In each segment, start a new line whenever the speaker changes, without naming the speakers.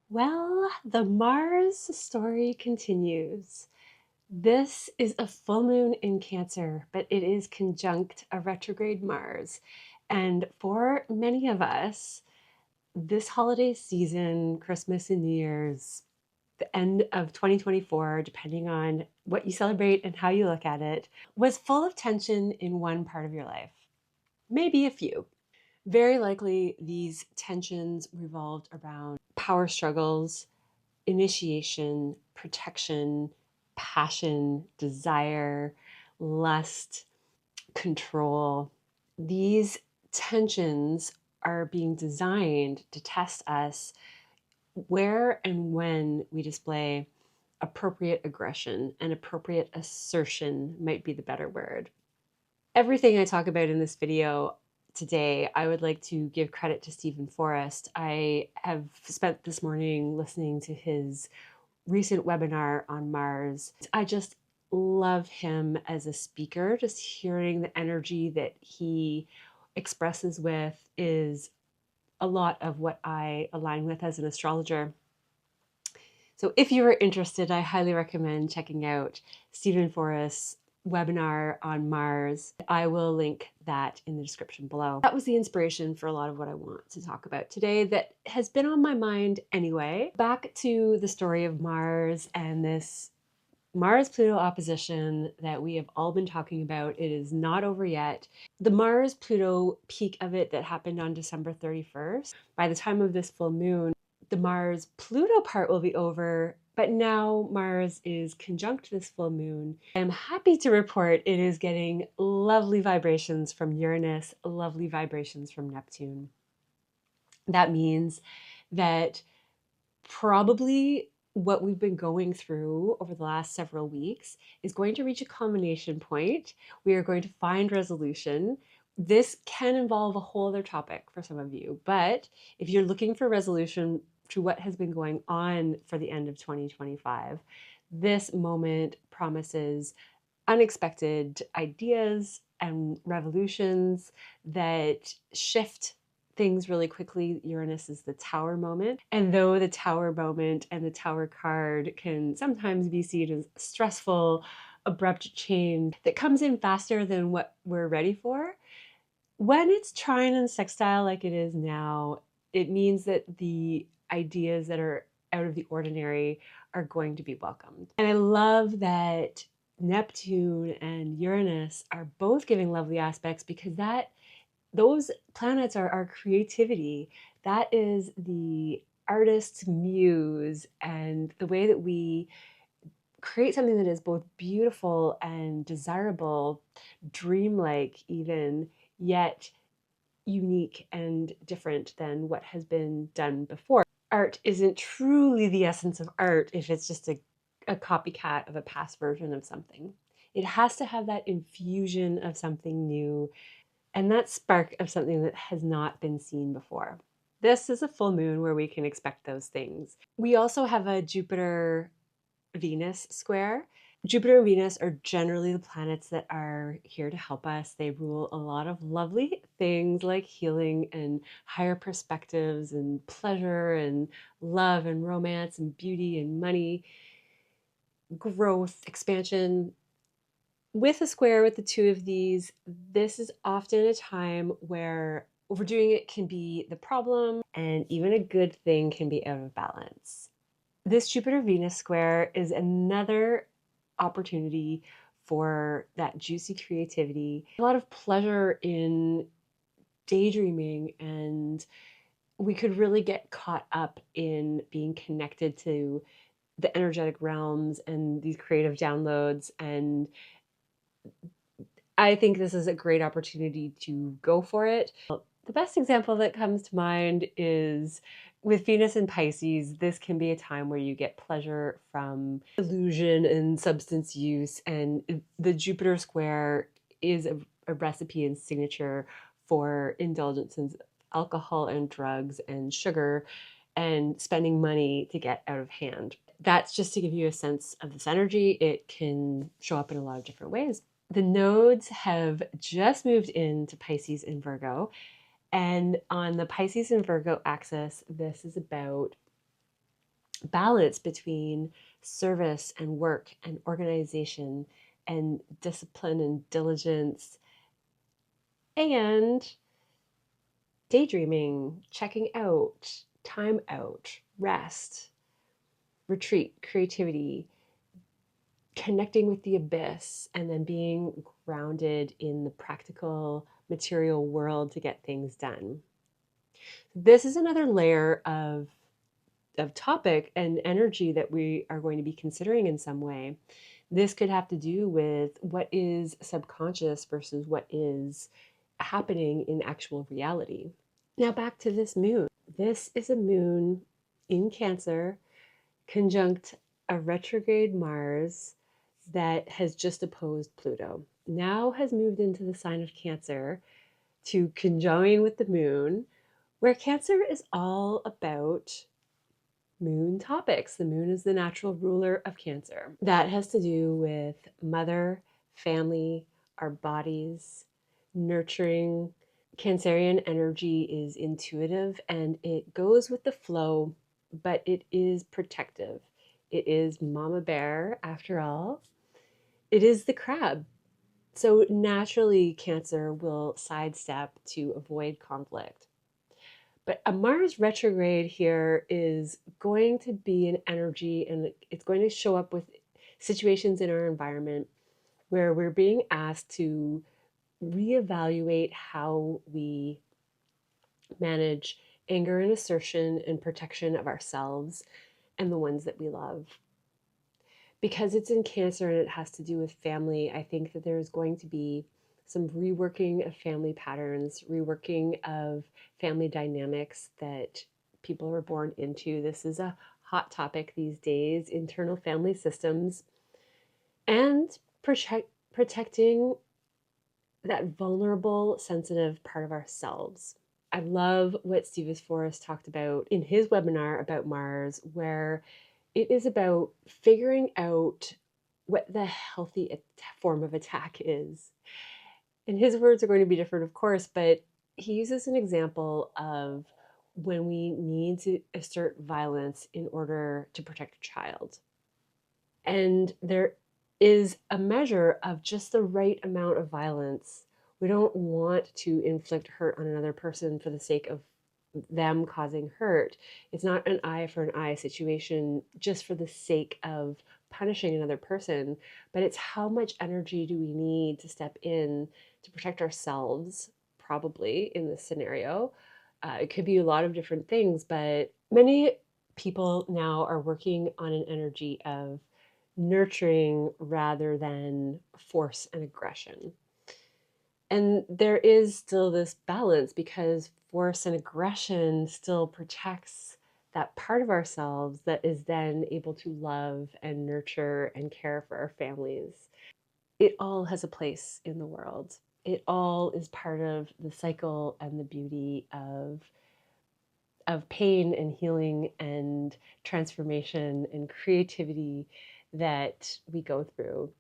Well, the Mars story continues. This is a full moon in Cancer, but it is conjunct a retrograde Mars. And for many of us, this holiday season, Christmas and New Year's, the end of 2024, depending on what you celebrate and how you look at it, was full of tension in one part of your life. Maybe a few. Very likely, these tensions revolved around power struggles, initiation, protection, passion, desire, lust, control. These tensions are being designed to test us where and when we display appropriate aggression, and appropriate assertion might be the better word. Everything I talk about in this video today, I would like to give credit to Stephen Forrest. I have spent this morning listening to his recent webinar on Mars. I just love him as a speaker. Just hearing the energy that he expresses with is a lot of what I align with as an astrologer. So if you are interested, I highly recommend checking out Stephen Forrest's webinar on Mars. I will link that in the description below. That was the inspiration for a lot of what I want to talk about today that has been on my mind anyway. Back to the story of Mars and this Mars-Pluto opposition that we have all been talking about. It is not over yet. The Mars-Pluto peak of it that happened on December 31st, by the time of this full moon, the Mars-Pluto part will be over, but now Mars is conjunct this full moon. I'm happy to report it is getting lovely vibrations from Uranus, lovely vibrations from Neptune. That means that probably what we've been going through over the last several weeks is going to reach a culmination point. We are going to find resolution. This can involve a whole other topic for some of you, but if you're looking for resolution to what has been going on for the end of 2025, this moment promises unexpected ideas and revolutions that shift things really quickly. Uranus is the Tower moment. And though the Tower moment and the Tower card can sometimes be seen as stressful, abrupt change that comes in faster than what we're ready for, when it's trine and sextile like it is now, it means that the ideas that are out of the ordinary are going to be welcomed. And I love that Neptune and Uranus are both giving lovely aspects, because those planets are our creativity. That is the artist's muse, and the way that we create something that is both beautiful and desirable, dreamlike even, yet unique and different than what has been done before. Art isn't truly the essence of art if it's just a copycat of a past version of something. It has to have that infusion of something new and that spark of something that has not been seen before. This is a full moon where we can expect those things. We also have a Jupiter-Venus square. Jupiter and Venus are generally the planets that are here to help us. They rule a lot of lovely things like healing and higher perspectives and pleasure and love and romance and beauty and money, growth, expansion. With a square with the two of these, this is often a time where overdoing it can be the problem, and even a good thing can be out of balance. This Jupiter-Venus square is another opportunity for that juicy creativity, a lot of pleasure in daydreaming, and we could really get caught up in being connected to the energetic realms and these creative downloads. And I think this is a great opportunity to go for it. The best example that comes to mind is with Venus in Pisces. This can be a time where you get pleasure from illusion and substance use, and the Jupiter square is a recipe and signature for indulgence in alcohol and drugs and sugar and spending money to get out of hand. That's just to give you a sense of this energy. It can show up in a lot of different ways. The nodes have just moved into Pisces and Virgo. And on the Pisces and Virgo axis, this is about balance between service and work and organization and discipline and diligence and daydreaming, checking out, time out, rest, retreat, creativity, connecting with the abyss, and then being grounded in the practical material world to get things done. This is another layer of topic and energy that we are going to be considering in some way. This could have to do with what is subconscious versus what is happening in actual reality. Now back to this moon. This is a moon in Cancer conjunct a retrograde Mars that has just opposed Pluto. Now has moved into the sign of Cancer to conjoin with the moon, where Cancer is all about moon topics. The moon is the natural ruler of Cancer. That has to do with mother, family, our bodies, nurturing. Cancerian energy is intuitive and it goes with the flow, but it is protective. It is mama bear, after all. It is the crab. So naturally, Cancer will sidestep to avoid conflict. But a Mars retrograde here is going to be an energy and it's going to show up with situations in our environment where we're being asked to reevaluate how we manage anger and assertion and protection of ourselves and the ones that we love. Because it's in Cancer and it has to do with family, I think that there's going to be some reworking of family patterns, reworking of family dynamics that people are born into. This is a hot topic these days, internal family systems, and protecting that vulnerable, sensitive part of ourselves. I love what Forrest talked about in his webinar about Mars, where it is about figuring out what the healthy form of attack is. And his words are going to be different, of course, but he uses an example of when we need to assert violence in order to protect a child. And there is a measure of just the right amount of violence. We don't want to inflict hurt on another person for the sake of them causing hurt. It's not an eye for an eye situation just for the sake of punishing another person, but it's how much energy do we need to step in to protect ourselves, probably in this scenario. It could be a lot of different things, but many people now are working on an energy of nurturing rather than force and aggression. And there is still this balance because force and aggression still protects that part of ourselves that is then able to love and nurture and care for our families. It all has a place in the world. It all is part of the cycle and the beauty of pain and healing and transformation and creativity that we go through.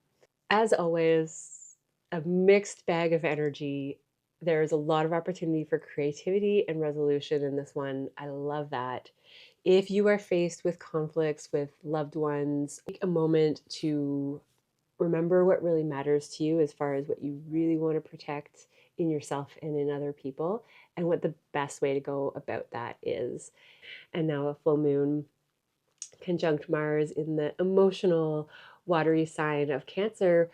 As always, a mixed bag of energy. There's a lot of opportunity for creativity and resolution in this one. I love that. If you are faced with conflicts with loved ones, take a moment to remember what really matters to you as far as what you really want to protect in yourself and in other people, and what the best way to go about that is. And now a full moon conjunct Mars in the emotional, watery sign of Cancer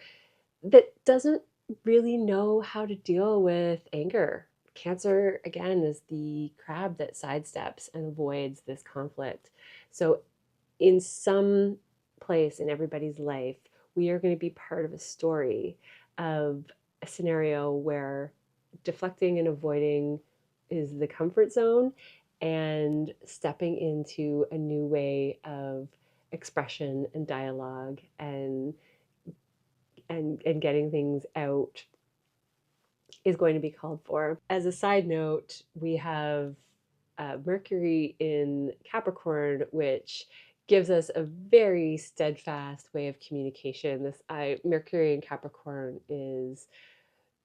that doesn't really know how to deal with anger. Cancer, again, is the crab that sidesteps and avoids this conflict. So, in some place in everybody's life, we are going to be part of a story of a scenario where deflecting and avoiding is the comfort zone, and stepping into a new way of expression and dialogue and getting things out is going to be called for. As a side note, we have Mercury in Capricorn, which gives us a very steadfast way of communication. Mercury in Capricorn is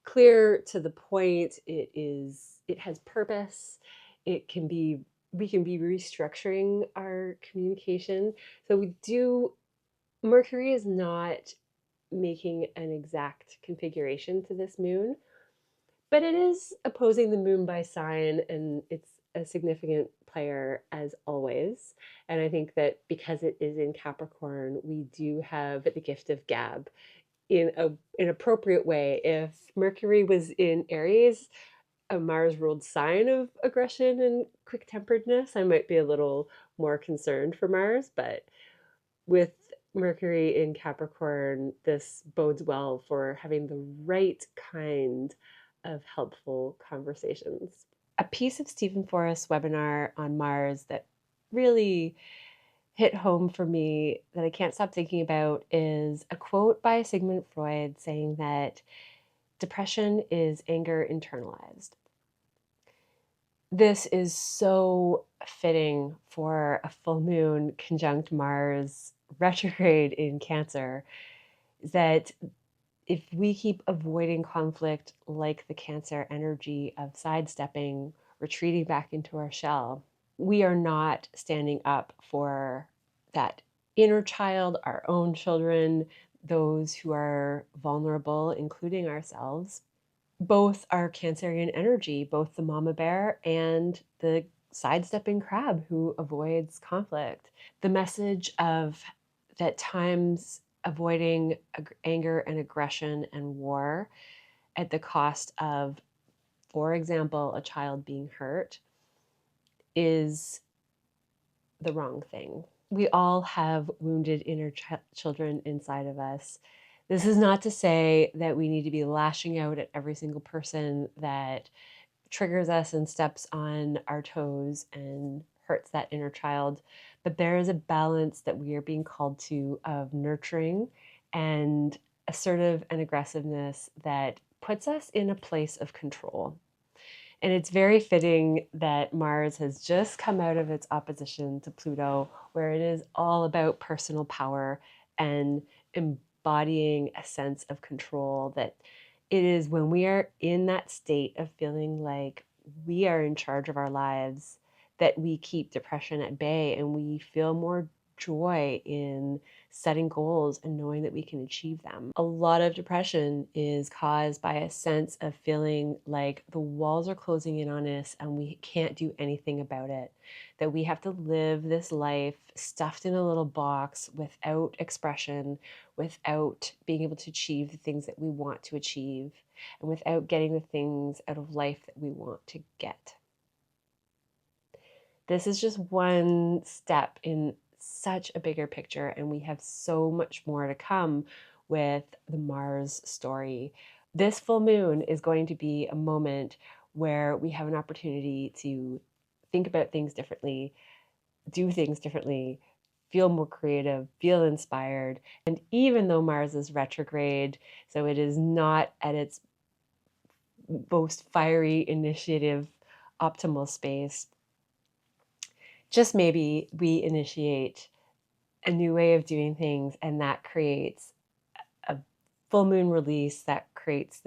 clear to the point. It has purpose. It can be we can be restructuring our communication. So Mercury is not making an exact configuration to this moon, but it is opposing the moon by sign, and it's a significant player as always. And I think that because it is in Capricorn, we do have the gift of gab in an appropriate way. If Mercury was in Aries, a Mars ruled sign of aggression and quick temperedness, I might be a little more concerned for Mars. But with Mercury in Capricorn, this bodes well for having the right kind of helpful conversations. A piece of Stephen Forrest's webinar on Mars that really hit home for me that I can't stop thinking about is a quote by Sigmund Freud saying that depression is anger internalized. This is so fitting for a full moon conjunct Mars retrograde in Cancer, that if we keep avoiding conflict like the Cancer energy of sidestepping, retreating back into our shell, we are not standing up for that inner child, our own children, those who are vulnerable, including ourselves. Both are Cancerian energy, both the mama bear and the sidestepping crab who avoids conflict. The message of that times avoiding anger and aggression and war at the cost of, for example, a child being hurt is the wrong thing. We all have wounded inner children inside of us. This is not to say that we need to be lashing out at every single person that triggers us and steps on our toes and hurts that inner child. But there is a balance that we are being called to of nurturing and assertive and aggressiveness that puts us in a place of control. And it's very fitting that Mars has just come out of its opposition to Pluto, where it is all about personal power and embodying a sense of control. That it is when we are in that state of feeling like we are in charge of our lives that we keep depression at bay, and we feel more joy in setting goals and knowing that we can achieve them. A lot of depression is caused by a sense of feeling like the walls are closing in on us and we can't do anything about it. That we have to live this life stuffed in a little box without expression, without being able to achieve the things that we want to achieve, and without getting the things out of life that we want to get. This is just one step in such a bigger picture, and we have so much more to come with the Mars story. This full moon is going to be a moment where we have an opportunity to think about things differently, do things differently, feel more creative, feel inspired. And even though Mars is retrograde, so it is not at its most fiery initiative optimal space, just maybe we initiate a new way of doing things, and that creates a full moon release that creates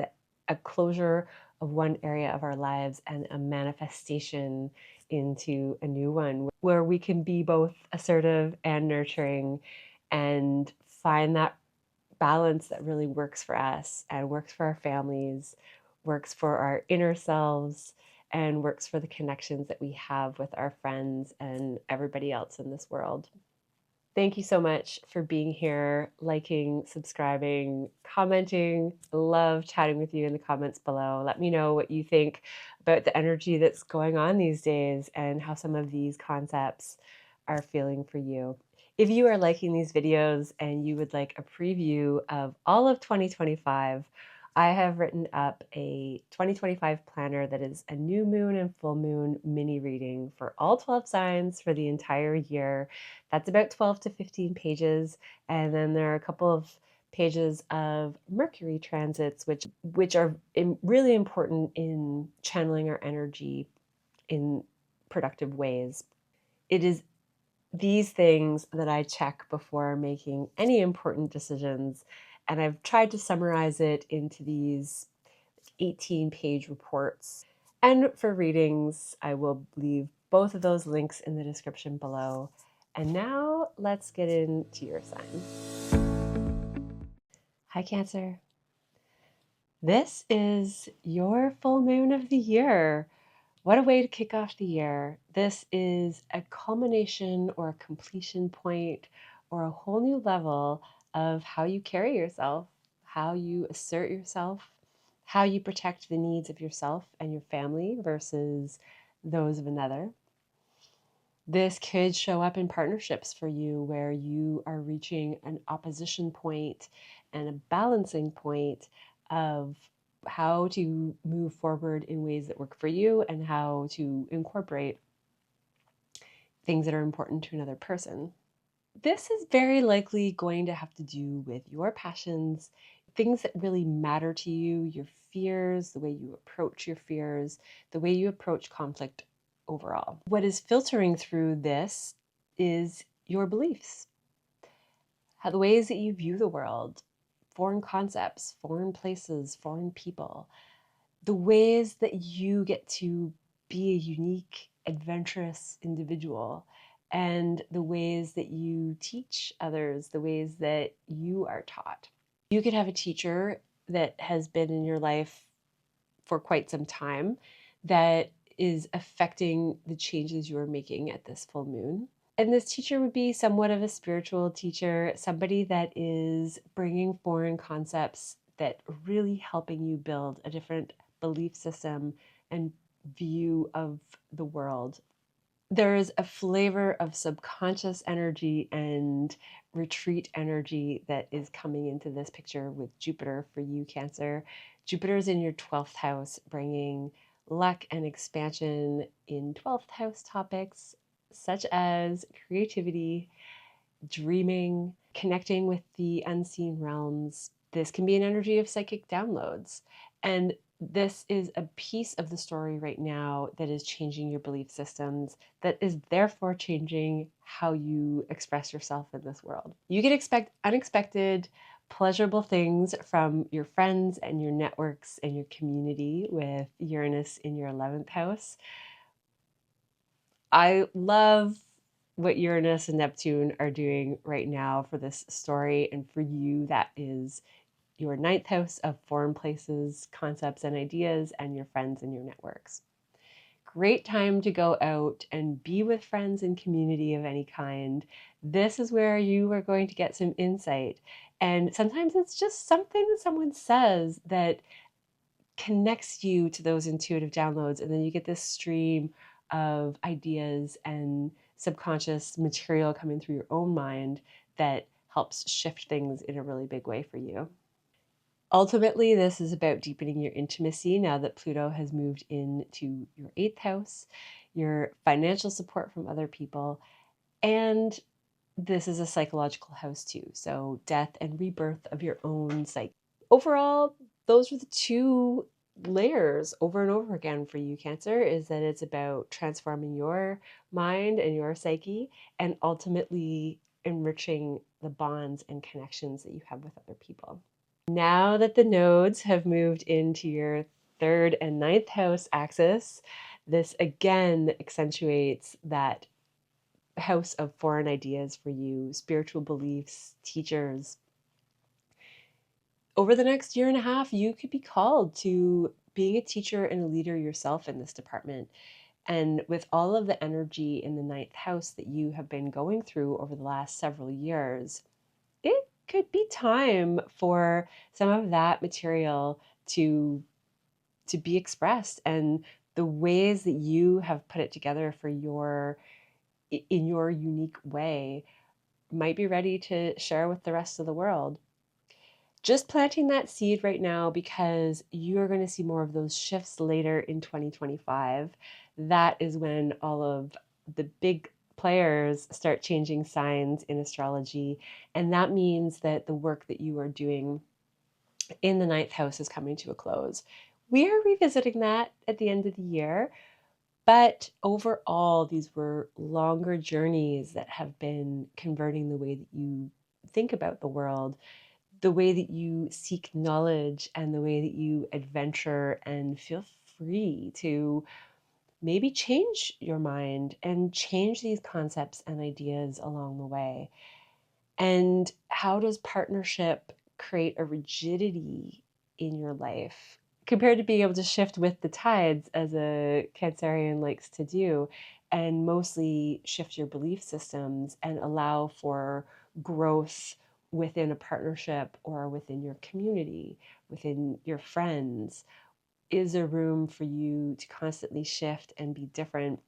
a closure of one area of our lives and a manifestation into a new one where we can be both assertive and nurturing and find that balance that really works for us and works for our families, works for our inner selves, and works for the connections that we have with our friends and everybody else in this world. Thank you so much for being here, liking, subscribing, commenting. I love chatting with you in the comments below. Let me know what you think about the energy that's going on these days and how some of these concepts are feeling for you. If you are liking these videos and you would like a preview of all of 2025, I have written up a 2025 planner that is a new moon and full moon mini reading for all 12 signs for the entire year. That's about 12 to 15 pages. And then there are a couple of pages of Mercury transits, which are really important in channeling our energy in productive ways. It is these things that I check before making any important decisions. And I've tried to summarize it into these 18-page reports. And for readings, I will leave both of those links in the description below. And now let's get into your sign. Hi, Cancer. This is your full moon of the year. What a way to kick off the year. This is a culmination or a completion point or a whole new level of how you carry yourself, how you assert yourself, how you protect the needs of yourself and your family versus those of another. This could show up in partnerships for you where you are reaching an opposition point and a balancing point of how to move forward in ways that work for you and how to incorporate things that are important to another person. This is very likely going to have to do with your passions, things that really matter to you, your fears, the way you approach your fears, the way you approach conflict overall. What is filtering through this is your beliefs, how the ways that you view the world, foreign concepts, foreign places, foreign people, the ways that you get to be a unique, adventurous individual, and the ways that you teach others, the ways that you are taught. You could have a teacher that has been in your life for quite some time that is affecting the changes you are making at this full moon. And this teacher would be somewhat of a spiritual teacher, somebody that is bringing foreign concepts that are really helping you build a different belief system and view of the world. There is a flavor of subconscious energy and retreat energy that is coming into this picture with Jupiter for you, Cancer. Jupiter is in your 12th house, bringing luck and expansion in 12th house topics such as creativity, dreaming, connecting with the unseen realms. This can be an energy of psychic downloads. And this is a piece of the story right now that is changing your belief systems, that is therefore changing how you express yourself in this world. You can expect unexpected, pleasurable things from your friends and your networks and your community with Uranus in your 11th house. I love what Uranus and Neptune are doing right now for this story. And for you, that is your 9th house of foreign places, concepts, and ideas, and your friends and your networks. Great time to go out and be with friends and community of any kind. This is where you are going to get some insight. And sometimes it's just something that someone says that connects you to those intuitive downloads. And then you get this stream of ideas and subconscious material coming through your own mind that helps shift things in a really big way for you. Ultimately, this is about deepening your intimacy now that Pluto has moved into your 8th house, your financial support from other people, and this is a psychological house too. So death and rebirth of your own psyche. Overall, those are the two layers over and over again for you, Cancer, is that it's about transforming your mind and your psyche and ultimately enriching the bonds and connections that you have with other people. Now that the nodes have moved into your 3rd and 9th house axis, this again accentuates that house of foreign ideas for you, spiritual beliefs, teachers. Over the next year and a half, you could be called to being a teacher and a leader yourself in this department. And with all of the energy in the 9th house that you have been going through over the last several years, it could be time for some of that material to be expressed, and the ways that you have put it together for in your unique way might be ready to share with the rest of the world. Just planting that seed right now because you are going to see more of those shifts later in 2025. That is when all of the big players start changing signs in astrology. And that means that the work that you are doing in the 9th house is coming to a close. We are revisiting that at the end of the year. But overall, these were longer journeys that have been converting the way that you think about the world, the way that you seek knowledge, and the way that you adventure and feel free to maybe change your mind and change these concepts and ideas along the way. And how does partnership create a rigidity in your life compared to being able to shift with the tides, as a Cancerian likes to do, and mostly shift your belief systems and allow for growth within a partnership or within your community, within your friends? Is there room for you to constantly shift and be different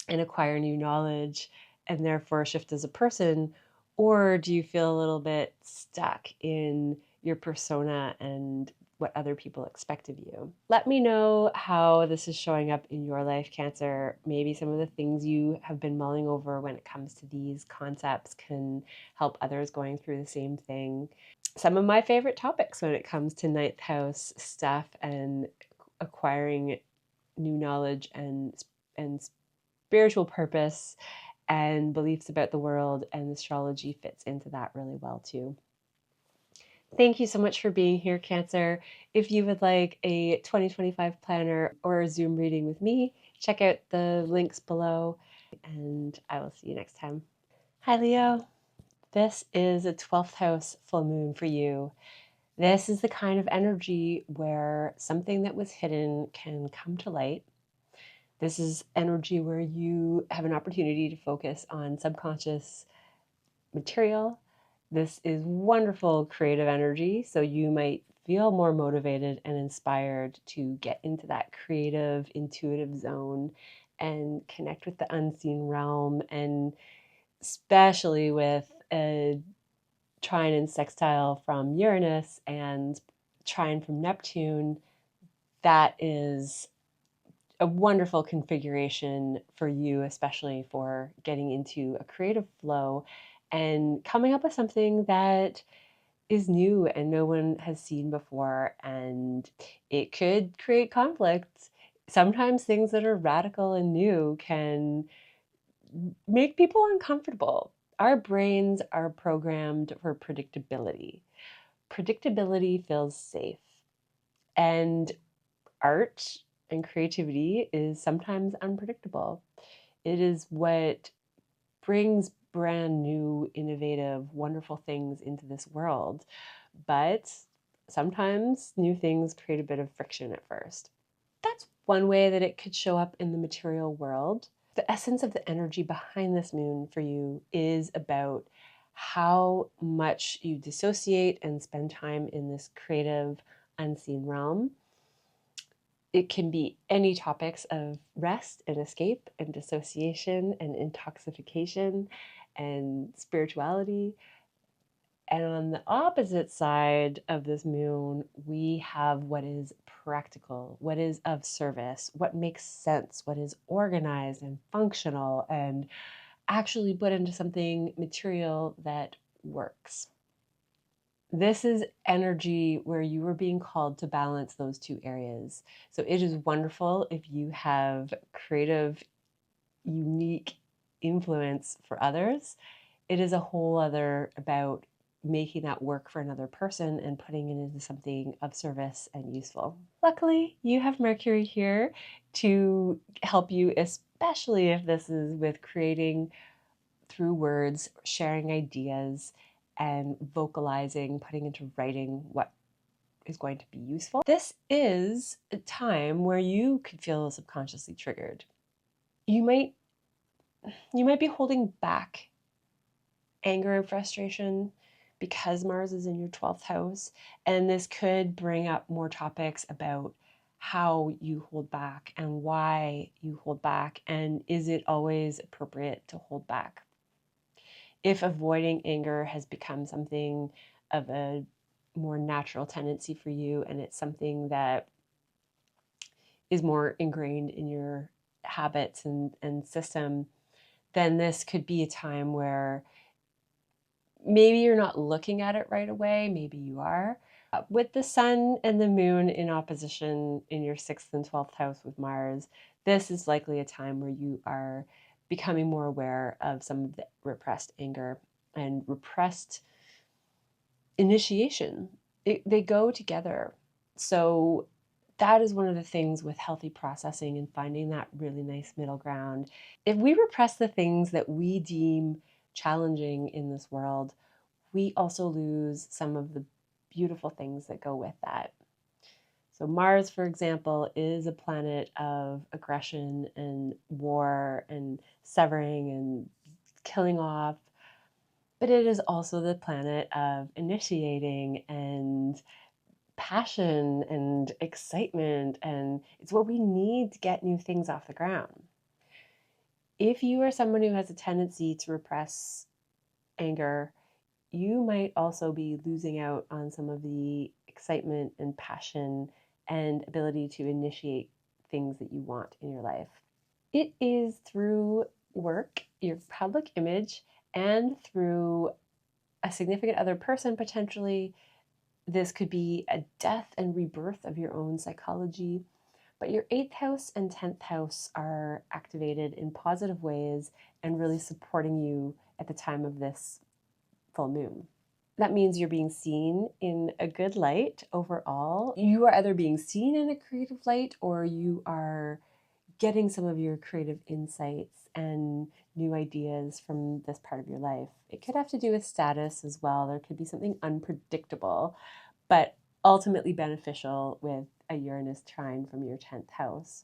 and acquire new knowledge and therefore shift as a person? Or do you feel a little bit stuck in your persona and what other people expect of you? Let me know how this is showing up in your life, Cancer. Maybe some of the things you have been mulling over when it comes to these concepts can help others going through the same thing. Some of my favorite topics when it comes to ninth house stuff and acquiring new knowledge and spiritual purpose and beliefs about the world, and astrology fits into that really well too. Thank you so much for being here, Cancer. If you would like a 2025 planner or a Zoom reading with me, check out the links below, and I will see you next time. Hi, Leo. This is a 12th house full moon for you. This is the kind of energy where something that was hidden can come to light. This is energy where you have an opportunity to focus on subconscious material. This is wonderful creative energy, so you might feel more motivated and inspired to get into that creative, intuitive zone and connect with the unseen realm, and especially with a trine and sextile from Uranus and trine from Neptune. That is a wonderful configuration for you, especially for getting into a creative flow and coming up with something that is new and no one has seen before. And it could create conflict. Sometimes things that are radical and new can make people uncomfortable. Our brains are programmed for predictability. Predictability feels safe. And art and creativity is sometimes unpredictable. It is what brings brand new, innovative, wonderful things into this world. But sometimes new things create a bit of friction at first. That's one way that it could show up in the material world. The essence of the energy behind this moon for you is about how much you dissociate and spend time in this creative, unseen realm. It can be any topics of rest and escape and dissociation and intoxication and spirituality. And on the opposite side of this moon, we have what is practical, what is of service, what makes sense, what is organized and functional and actually put into something material that works. This is energy where you are being called to balance those two areas. So it is wonderful if you have creative, unique influence for others. It is a whole other about making that work for another person and putting it into something of service and useful. Luckily, you have Mercury here to help you, especially if this is with creating through words, sharing ideas, and vocalizing, putting into writing what is going to be useful. This is a time where you could feel subconsciously triggered. You might be holding back anger and frustration because Mars is in your 12th house, and this could bring up more topics about how you hold back and why you hold back, and is it always appropriate to hold back? If avoiding anger has become something of a more natural tendency for you, and it's something that is more ingrained in your habits and system, then this could be a time where maybe you're not looking at it right away, maybe you are. With the sun and the moon in opposition in your 6th and 12th house with Mars, this is likely a time where you are becoming more aware of some of the repressed anger and repressed initiation. They go together. So that is one of the things with healthy processing and finding that really nice middle ground. If we repress the things that we deem challenging in this world, we also lose some of the beautiful things that go with that. So Mars, for example, is a planet of aggression and war and severing and killing off, but it is also the planet of initiating and passion and excitement, and it's what we need to get new things off the ground. If you are someone who has a tendency to repress anger, you might also be losing out on some of the excitement and passion and ability to initiate things that you want in your life. It is through work, your public image, and through a significant other person potentially. This could be a death and rebirth of your own psychology, but your 8th house and 10th house are activated in positive ways and really supporting you at the time of this full moon. That means you're being seen in a good light overall. You are either being seen in a creative light or you are getting some of your creative insights and new ideas from this part of your life. It could have to do with status as well. There could be something unpredictable, but ultimately beneficial with a Uranus trine from your 10th house.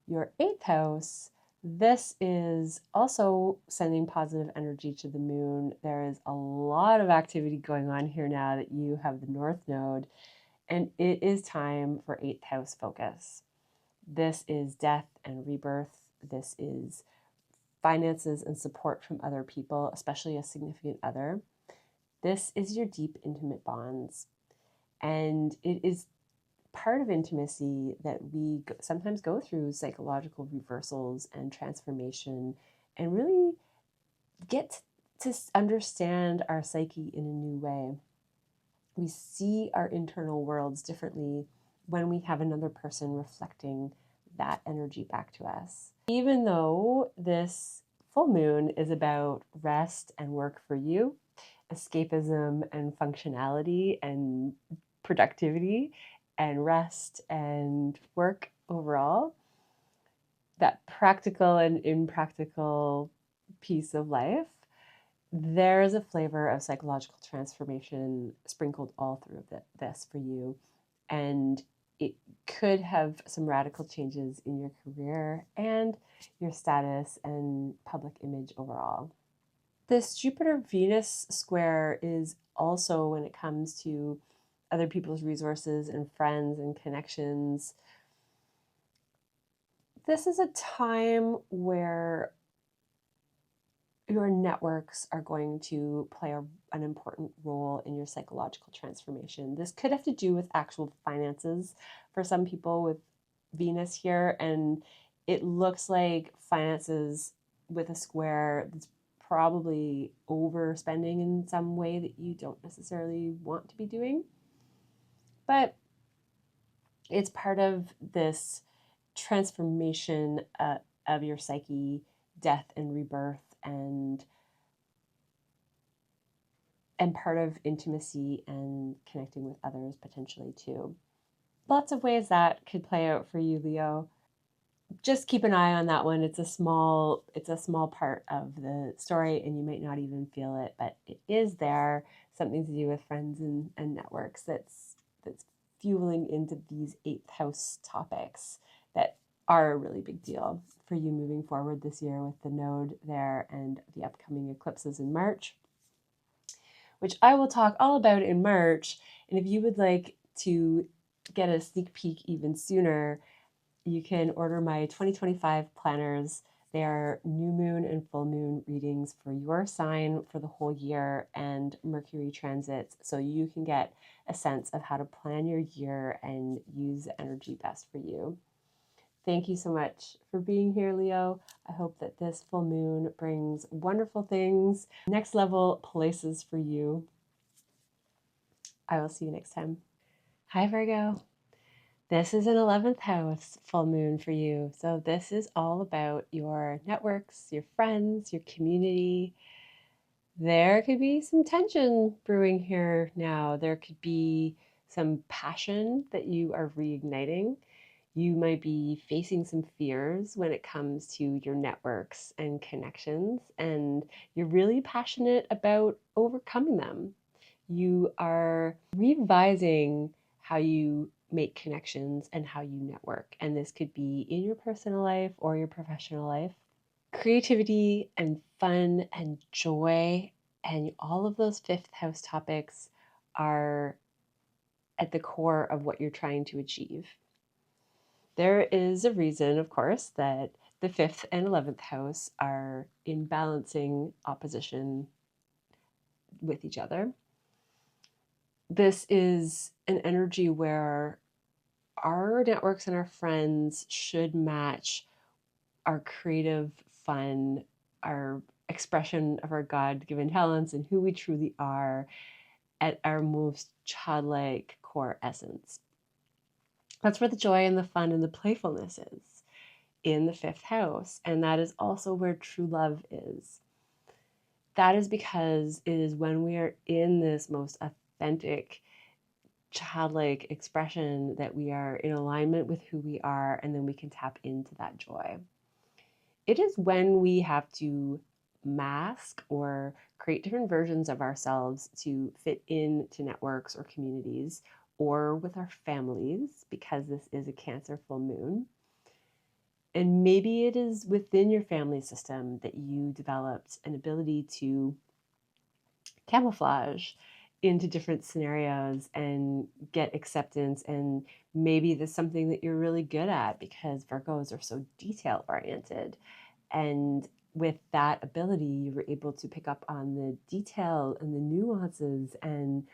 Your 8th house, this is also sending positive energy to the moon. There is a lot of activity going on here now that you have the North Node, and it is time for 8th house focus. This is death and rebirth. This is finances and support from other people, especially a significant other. This is your deep, intimate bonds. And it is part of intimacy that we sometimes go through psychological reversals and transformation and really get to understand our psyche in a new way. We see our internal worlds differently when we have another person reflecting that energy back to us. Even though this full moon is about rest and work for you, escapism and functionality and productivity and rest and work overall, that practical and impractical piece of life, there is a flavor of psychological transformation sprinkled all through this for you. And it could have some radical changes in your career and your status and public image overall. This Jupiter-Venus square is also, when it comes to other people's resources and friends and connections, this is a time where your networks are going to play an important role in your psychological transformation. This could have to do with actual finances for some people with Venus here, and it looks like finances with a square that's probably overspending in some way that you don't necessarily want to be doing. But it's part of this transformation of your psyche, death and rebirth, and part of intimacy and connecting with others potentially too. Lots of ways that could play out for you, Leo. Just keep an eye on that one. It's a small part of the story, and you might not even feel it, but it is there. Something to do with friends and networks that's fueling into these 8th house topics that are a really big deal for you moving forward this year with the node there and the upcoming eclipses in March, which I will talk all about in March. And if you would like to get a sneak peek even sooner, you can order my 2025 planners. They are new moon and full moon readings for your sign for the whole year and Mercury transits, so you can get a sense of how to plan your year and use energy best for you. Thank you so much for being here, Leo. I hope that this full moon brings wonderful things, next level places for you. I will see you next time. Hi, Virgo. This is an 11th house full moon for you. So this is all about your networks, your friends, your community. There could be some tension brewing here now. There could be some passion that you are reigniting. You might be facing some fears when it comes to your networks and connections, and you're really passionate about overcoming them. You are revising how you make connections and how you network. And this could be in your personal life or your professional life. Creativity and fun and joy and all of those fifth house topics are at the core of what you're trying to achieve. There is a reason, of course, that the fifth and 11th house are in balancing opposition with each other. This is an energy where our networks and our friends should match our creative fun, our expression of our God-given talents and who we truly are at our most childlike core essence. That's where the joy and the fun and the playfulness is, in the fifth house. And that is also where true love is. That is because it is when we are in this most authentic, childlike expression that we are in alignment with who we are, and then we can tap into that joy. It is when we have to mask or create different versions of ourselves to fit into networks or communities or with our families, because this is a Cancer full moon. And maybe it is within your family system that you developed an ability to camouflage into different scenarios and get acceptance. And maybe that's something that you're really good at because Virgos are so detail oriented. And with that ability, you were able to pick up on the detail and the nuances and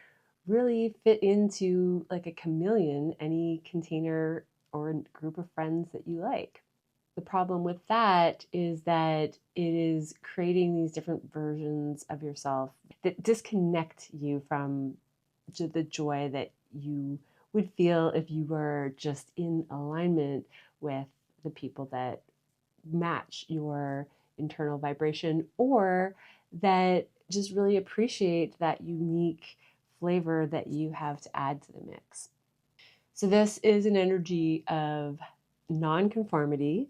really fit into, like a chameleon, any container or group of friends that you like. The problem with that is that it is creating these different versions of yourself that disconnect you from the joy that you would feel if you were just in alignment with the people that match your internal vibration, or that just really appreciate that unique flavor that you have to add to the mix. So this is an energy of nonconformity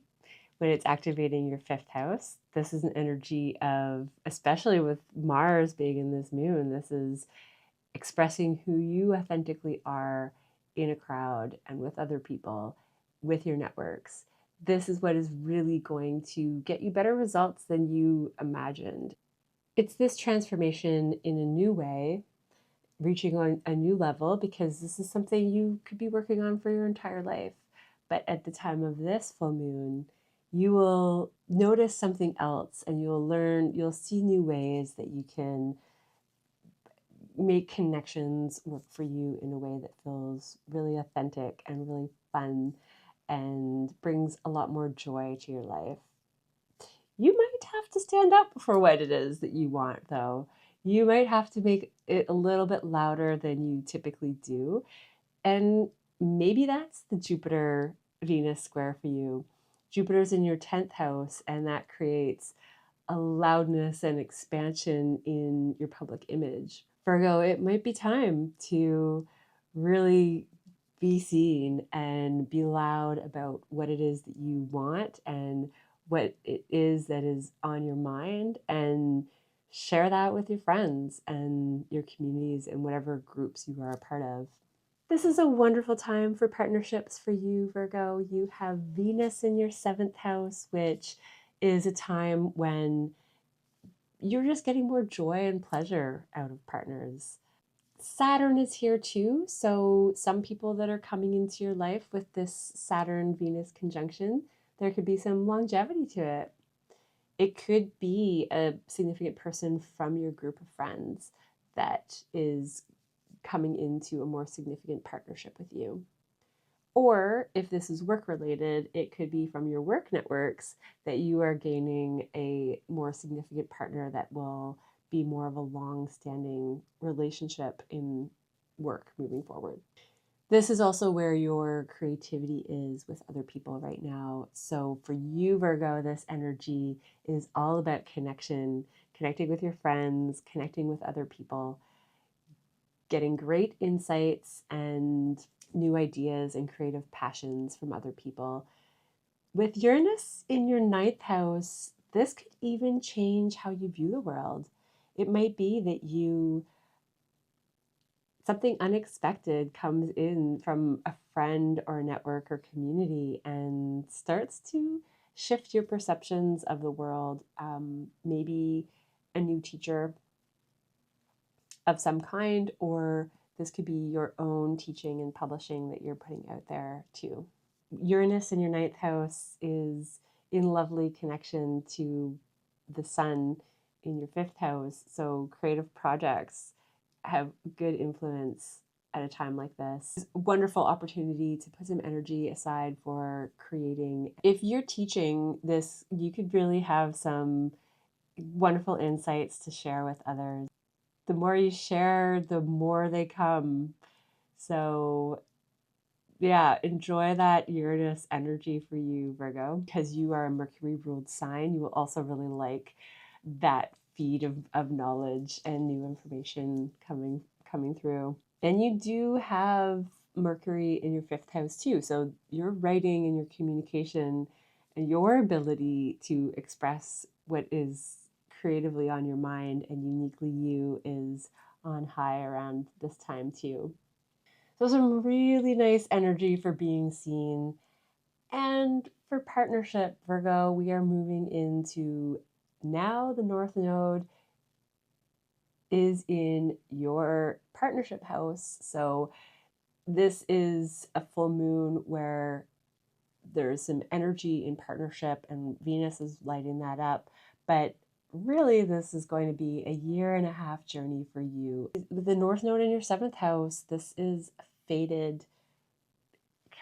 when it's activating your fifth house. This is an energy of, especially with Mars being in this moon, this is expressing who you authentically are in a crowd and with other people, with your networks. This is what is really going to get you better results than you imagined. It's this transformation in a new way, reaching on a new level, because this is something you could be working on for your entire life. But at the time of this full moon, you will notice something else, and you'll see new ways that you can make connections work for you in a way that feels really authentic and really fun and brings a lot more joy to your life. You might have to stand up for what it is that you want, though. You might have to make it a little bit louder than you typically do. And maybe that's the Jupiter Venus square for you. Jupiter's in your 10th house, and that creates a loudness and expansion in your public image. Virgo, it might be time to really be seen and be loud about what it is that you want and what it is that is on your mind, and share that with your friends and your communities and whatever groups you are a part of. This is a wonderful time for partnerships for you, Virgo. You have Venus in your 7th house, which is a time when you're just getting more joy and pleasure out of partners. Saturn is here too, so some people that are coming into your life with this Saturn-Venus conjunction, there could be some longevity to it. It could be a significant person from your group of friends that is coming into a more significant partnership with you. Or if this is work related, it could be from your work networks that you are gaining a more significant partner that will be more of a long-standing relationship in work moving forward. This is also where your creativity is with other people right now. So for you, Virgo, this energy is all about connection, connecting with your friends, connecting with other people. getting great insights and new ideas and creative passions from other people. With Uranus in your ninth house, this could even change how you view the world. It might be that something unexpected comes in from a friend or a network or community and starts to shift your perceptions of the world. Maybe a new teacher of some kind, or this could be your own teaching and publishing that you're putting out there too. Uranus in your ninth house is in lovely connection to the sun in your fifth house. So creative projects have good influence at a time like this. Wonderful opportunity to put some energy aside for creating. If you're teaching this, you could really have some wonderful insights to share with others. The more you share, the more they come. So yeah, enjoy that Uranus energy for you, Virgo, because you are a Mercury ruled sign. You will also really like that feed of knowledge and new information coming through. And you do have Mercury in your fifth house too. So your writing and your communication and your ability to express what is creatively on your mind and uniquely you is on high around this time too. So some really nice energy for being seen. And for partnership, Virgo, we are moving into now the North Node is in your partnership house. So this is a full moon where there's some energy in partnership and Venus is lighting that up. But really, this is going to be a 1.5-year journey for you. With the North Node in your seventh house, this is fated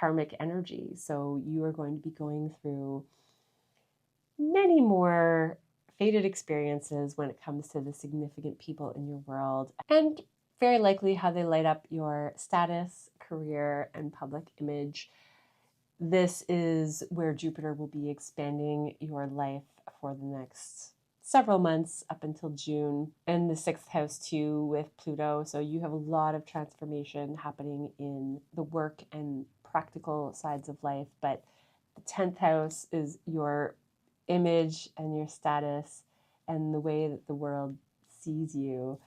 karmic energy. So you are going to be going through many more fated experiences when it comes to the significant people in your world, and very likely how they light up your status, career, and public image. This is where Jupiter will be expanding your life for the next several months up until June, and the sixth house too with Pluto. So you have a lot of transformation happening in the work and practical sides of life. But the 10th house is your image and your status and the way that the world sees you.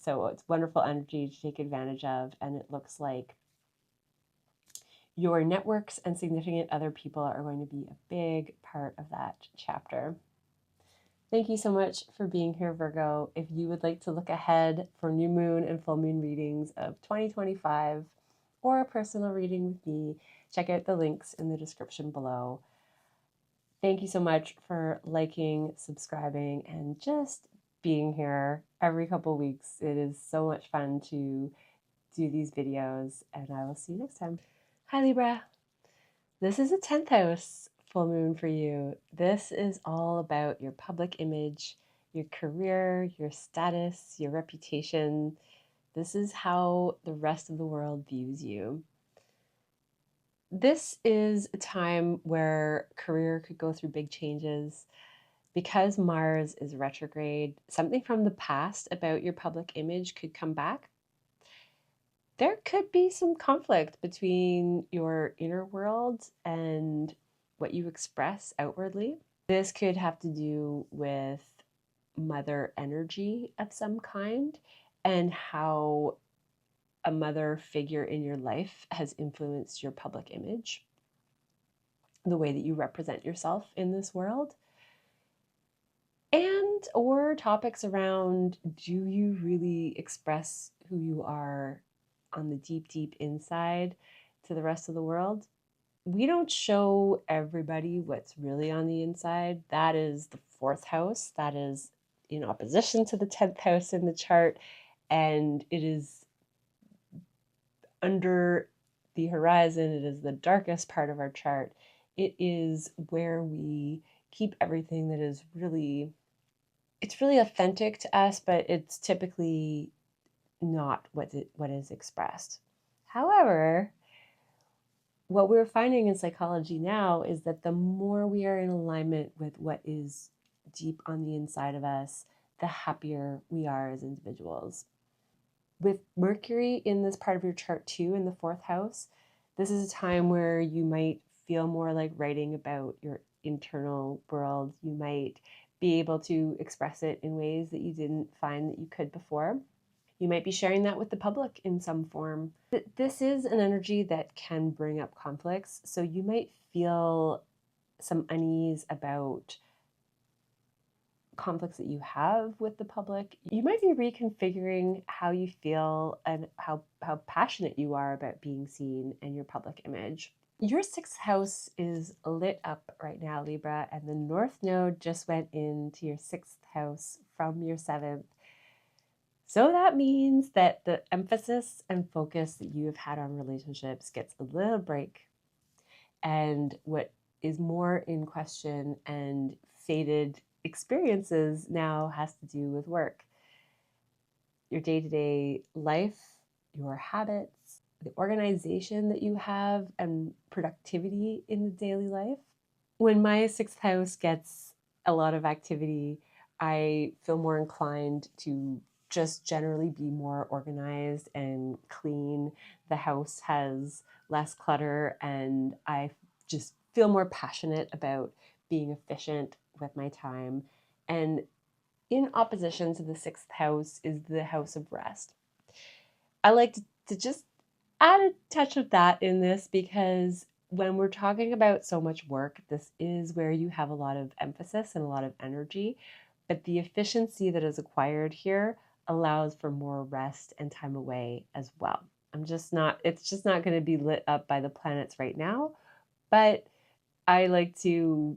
So it's wonderful energy to take advantage of, and it looks like your networks and significant other people are going to be a big part of that chapter. Thank you so much for being here, Virgo. If you would like to look ahead for new moon and full moon readings of 2025 or a personal reading with me, check out the links in the description below. Thank you so much for liking, subscribing, and just being here every couple weeks. It is so much fun to do these videos, and I will see you next time. Hi, Libra. This is a 10th house full moon for you. This is all about your public image, your career, your status, your reputation. This is how the rest of the world views you. This is a time where career could go through big changes. Because Mars is retrograde, something from the past about your public image could come back. There could be some conflict between your inner world and what you express outwardly. This could have to do with mother energy of some kind and how a mother figure in your life has influenced your public image, the way that you represent yourself in this world. And or topics around, do you really express who you are on the deep, deep inside to the rest of the world? We don't show everybody what's really on the inside. That is the fourth house. That is in opposition to the 10th house in the chart. And it is under the horizon. It is the darkest part of our chart. It is where we keep everything that is really, it's really authentic to us, but it's typically not what is expressed. However, what we're finding in psychology now is that the more we are in alignment with what is deep on the inside of us, the happier we are as individuals. With Mercury in this part of your chart too, in the fourth house, this is a time where you might feel more like writing about your internal world. You might be able to express it in ways that you didn't find that you could before. You might be sharing that with the public in some form. This is an energy that can bring up conflicts, so you might feel some unease about conflicts that you have with the public. You might be reconfiguring how you feel and how passionate you are about being seen and your public image. Your sixth house is lit up right now, Libra, and the North Node just went into your sixth house from your seventh. So that means that the emphasis and focus that you have had on relationships gets a little break. And what is more in question and faded experiences now has to do with work. Your day-to-day life, your habits, the organization that you have, and productivity in the daily life. When my sixth house gets a lot of activity, I feel more inclined to just generally be more organized and clean. The house has less clutter, and I just feel more passionate about being efficient with my time. And in opposition to the sixth house is the house of rest. I like to just add a touch of that in this because when we're talking about so much work, this is where you have a lot of emphasis and a lot of energy, but the efficiency that is acquired here allows for more rest and time away as well. It's just not going to be lit up by the planets right now, but I like to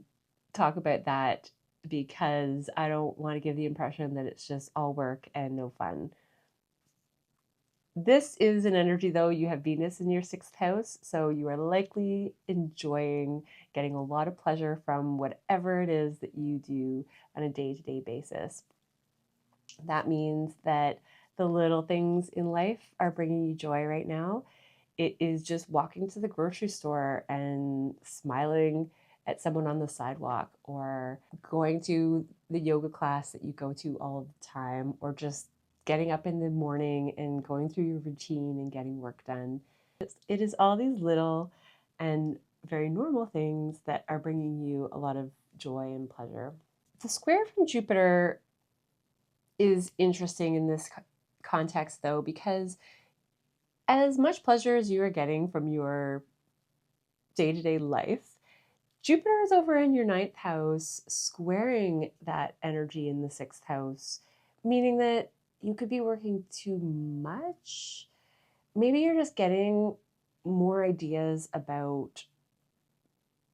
talk about that because I don't want to give the impression that it's just all work and no fun. This is an energy, though, you have Venus in your sixth house, so you are likely enjoying getting a lot of pleasure from whatever it is that you do on a day-to-day basis. That means that the little things in life are bringing you joy right now. It is just walking to the grocery store and smiling at someone on the sidewalk, or going to the yoga class that you go to all the time, or just getting up in the morning and going through your routine and getting work done. It is all these little and very normal things that are bringing you a lot of joy and pleasure. The square from Jupiter is interesting in this context, though, because as much pleasure as you are getting from your day-to-day life, Jupiter is over in your ninth house, squaring that energy in the sixth house, meaning that you could be working too much. Maybe you're just getting more ideas about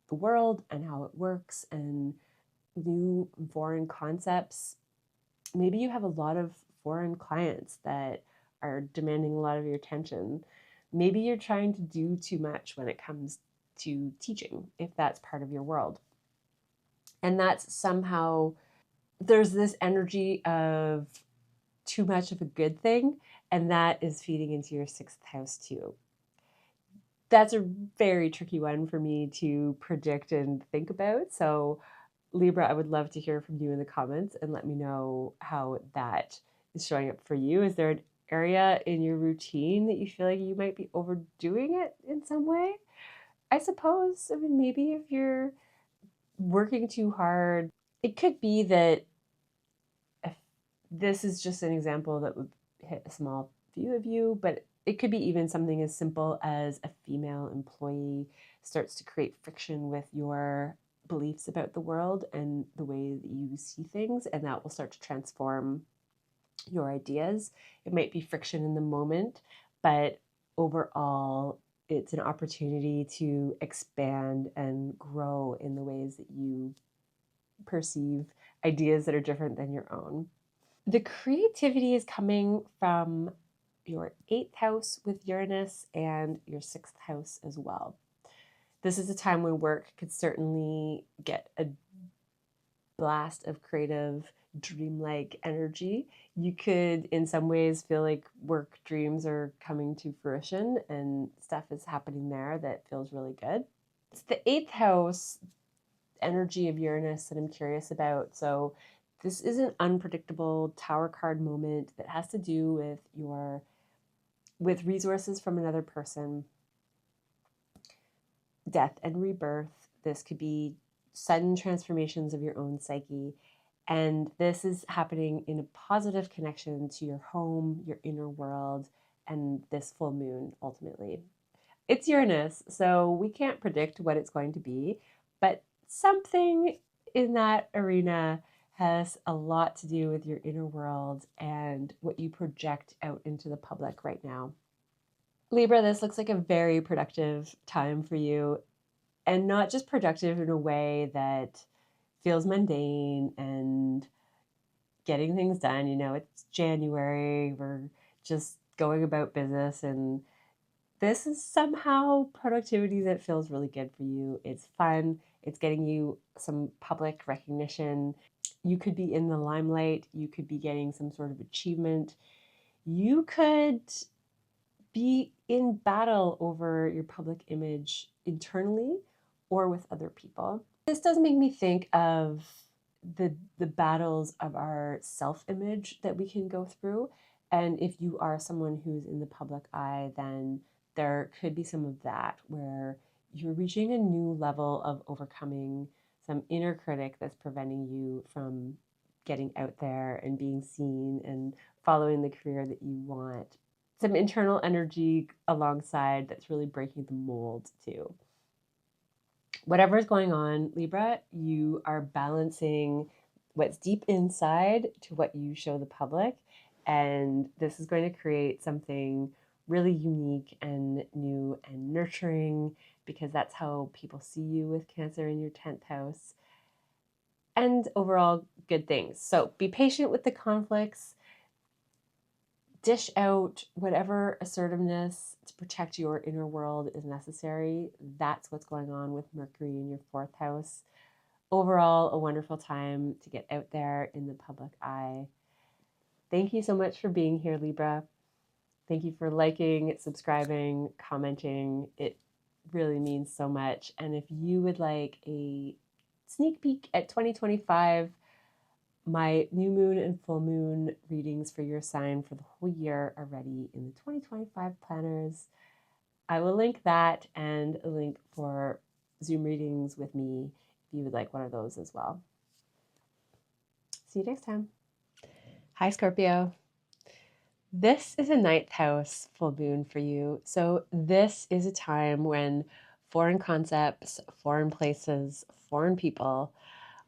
the world and how it works and new foreign concepts. Maybe you have a lot of foreign clients that are demanding a lot of your attention. Maybe you're trying to do too much when it comes to teaching, if that's part of your world. And that's somehow, there's this energy of too much of a good thing, and that is feeding into your sixth house too. That's a very tricky one for me to predict and think about. So Libra, I would love to hear from you in the comments and let me know how that is showing up for you. Is there an area in your routine that you feel like you might be overdoing it in some way? I suppose, I mean, maybe if you're working too hard, it could be that if this is just an example that would hit a small few of you, but it could be even something as simple as a female employee starts to create friction with your beliefs about the world and the way that you see things, and that will start to transform your ideas. It might be friction in the moment, but overall, it's an opportunity to expand and grow in the ways that you perceive ideas that are different than your own. The creativity is coming from your 8th house with Uranus and your 6th house as well. This is a time when work could certainly get a blast of creative, dreamlike energy. You could, in some ways, feel like work dreams are coming to fruition and stuff is happening there that feels really good. It's the 8th house energy of Uranus that I'm curious about. So this is an unpredictable tower card moment that has to do with your with resources from another person, death and rebirth. This could be sudden transformations of your own psyche. And this is happening in a positive connection to your home, your inner world, and this full moon ultimately. It's Uranus, so we can't predict what it's going to be, but something in that arena has a lot to do with your inner world and what you project out into the public right now. Libra, this looks like a very productive time for you, and not just productive in a way that feels mundane and getting things done. You know, it's January, we're just going about business, and this is somehow productivity that feels really good for you. It's fun. It's getting you some public recognition. You could be in the limelight. You could be getting some sort of achievement. You could be in battle over your public image internally or with other people. This does make me think of the battles of our self-image that we can go through. And if you are someone who's in the public eye, then there could be some of that where you're reaching a new level of overcoming some inner critic that's preventing you from getting out there and being seen and following the career that you want. Some internal energy alongside that's really breaking the mold too. Whatever is going on, Libra, you are balancing what's deep inside to what you show the public. And this is going to create something really unique and new and nurturing, because that's how people see you with Cancer in your 10th house. And overall, good things. So be patient with the conflicts. Dish out whatever assertiveness to protect your inner world is necessary. That's what's going on with Mercury in your 4th house. Overall, a wonderful time to get out there in the public eye. Thank you so much for being here, Libra. Thank you for liking, subscribing, commenting. It really means so much. And if you would like a sneak peek at 2025, my new moon and full moon readings for your sign for the whole year are ready in the 2025 planners. I will link that and a link for Zoom readings with me if you would like one of those as well. See you next time. Hi, Scorpio. This is a 9th house full moon for you. So this is a time when foreign concepts, foreign places, foreign people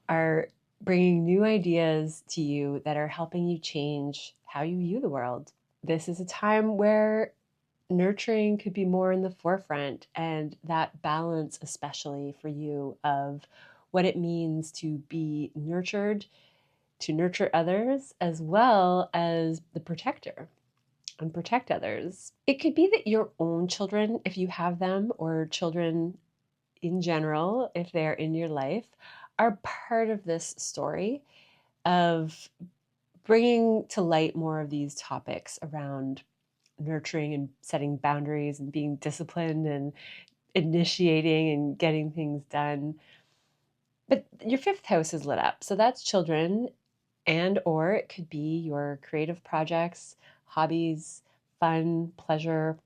are bringing new ideas to you that are helping you change how you view the world. This is a time where nurturing could be more in the forefront, and that balance, especially for you, of what it means to be nurtured, to nurture others, as well as the protector and protect others. It could be that your own children, if you have them, or children in general, if they're in your life, are part of this story of bringing to light more of these topics around nurturing and setting boundaries and being disciplined and initiating and getting things done. But your 5th house is lit up. So that's children, and or it could be your creative projects, hobbies, fun, pleasure,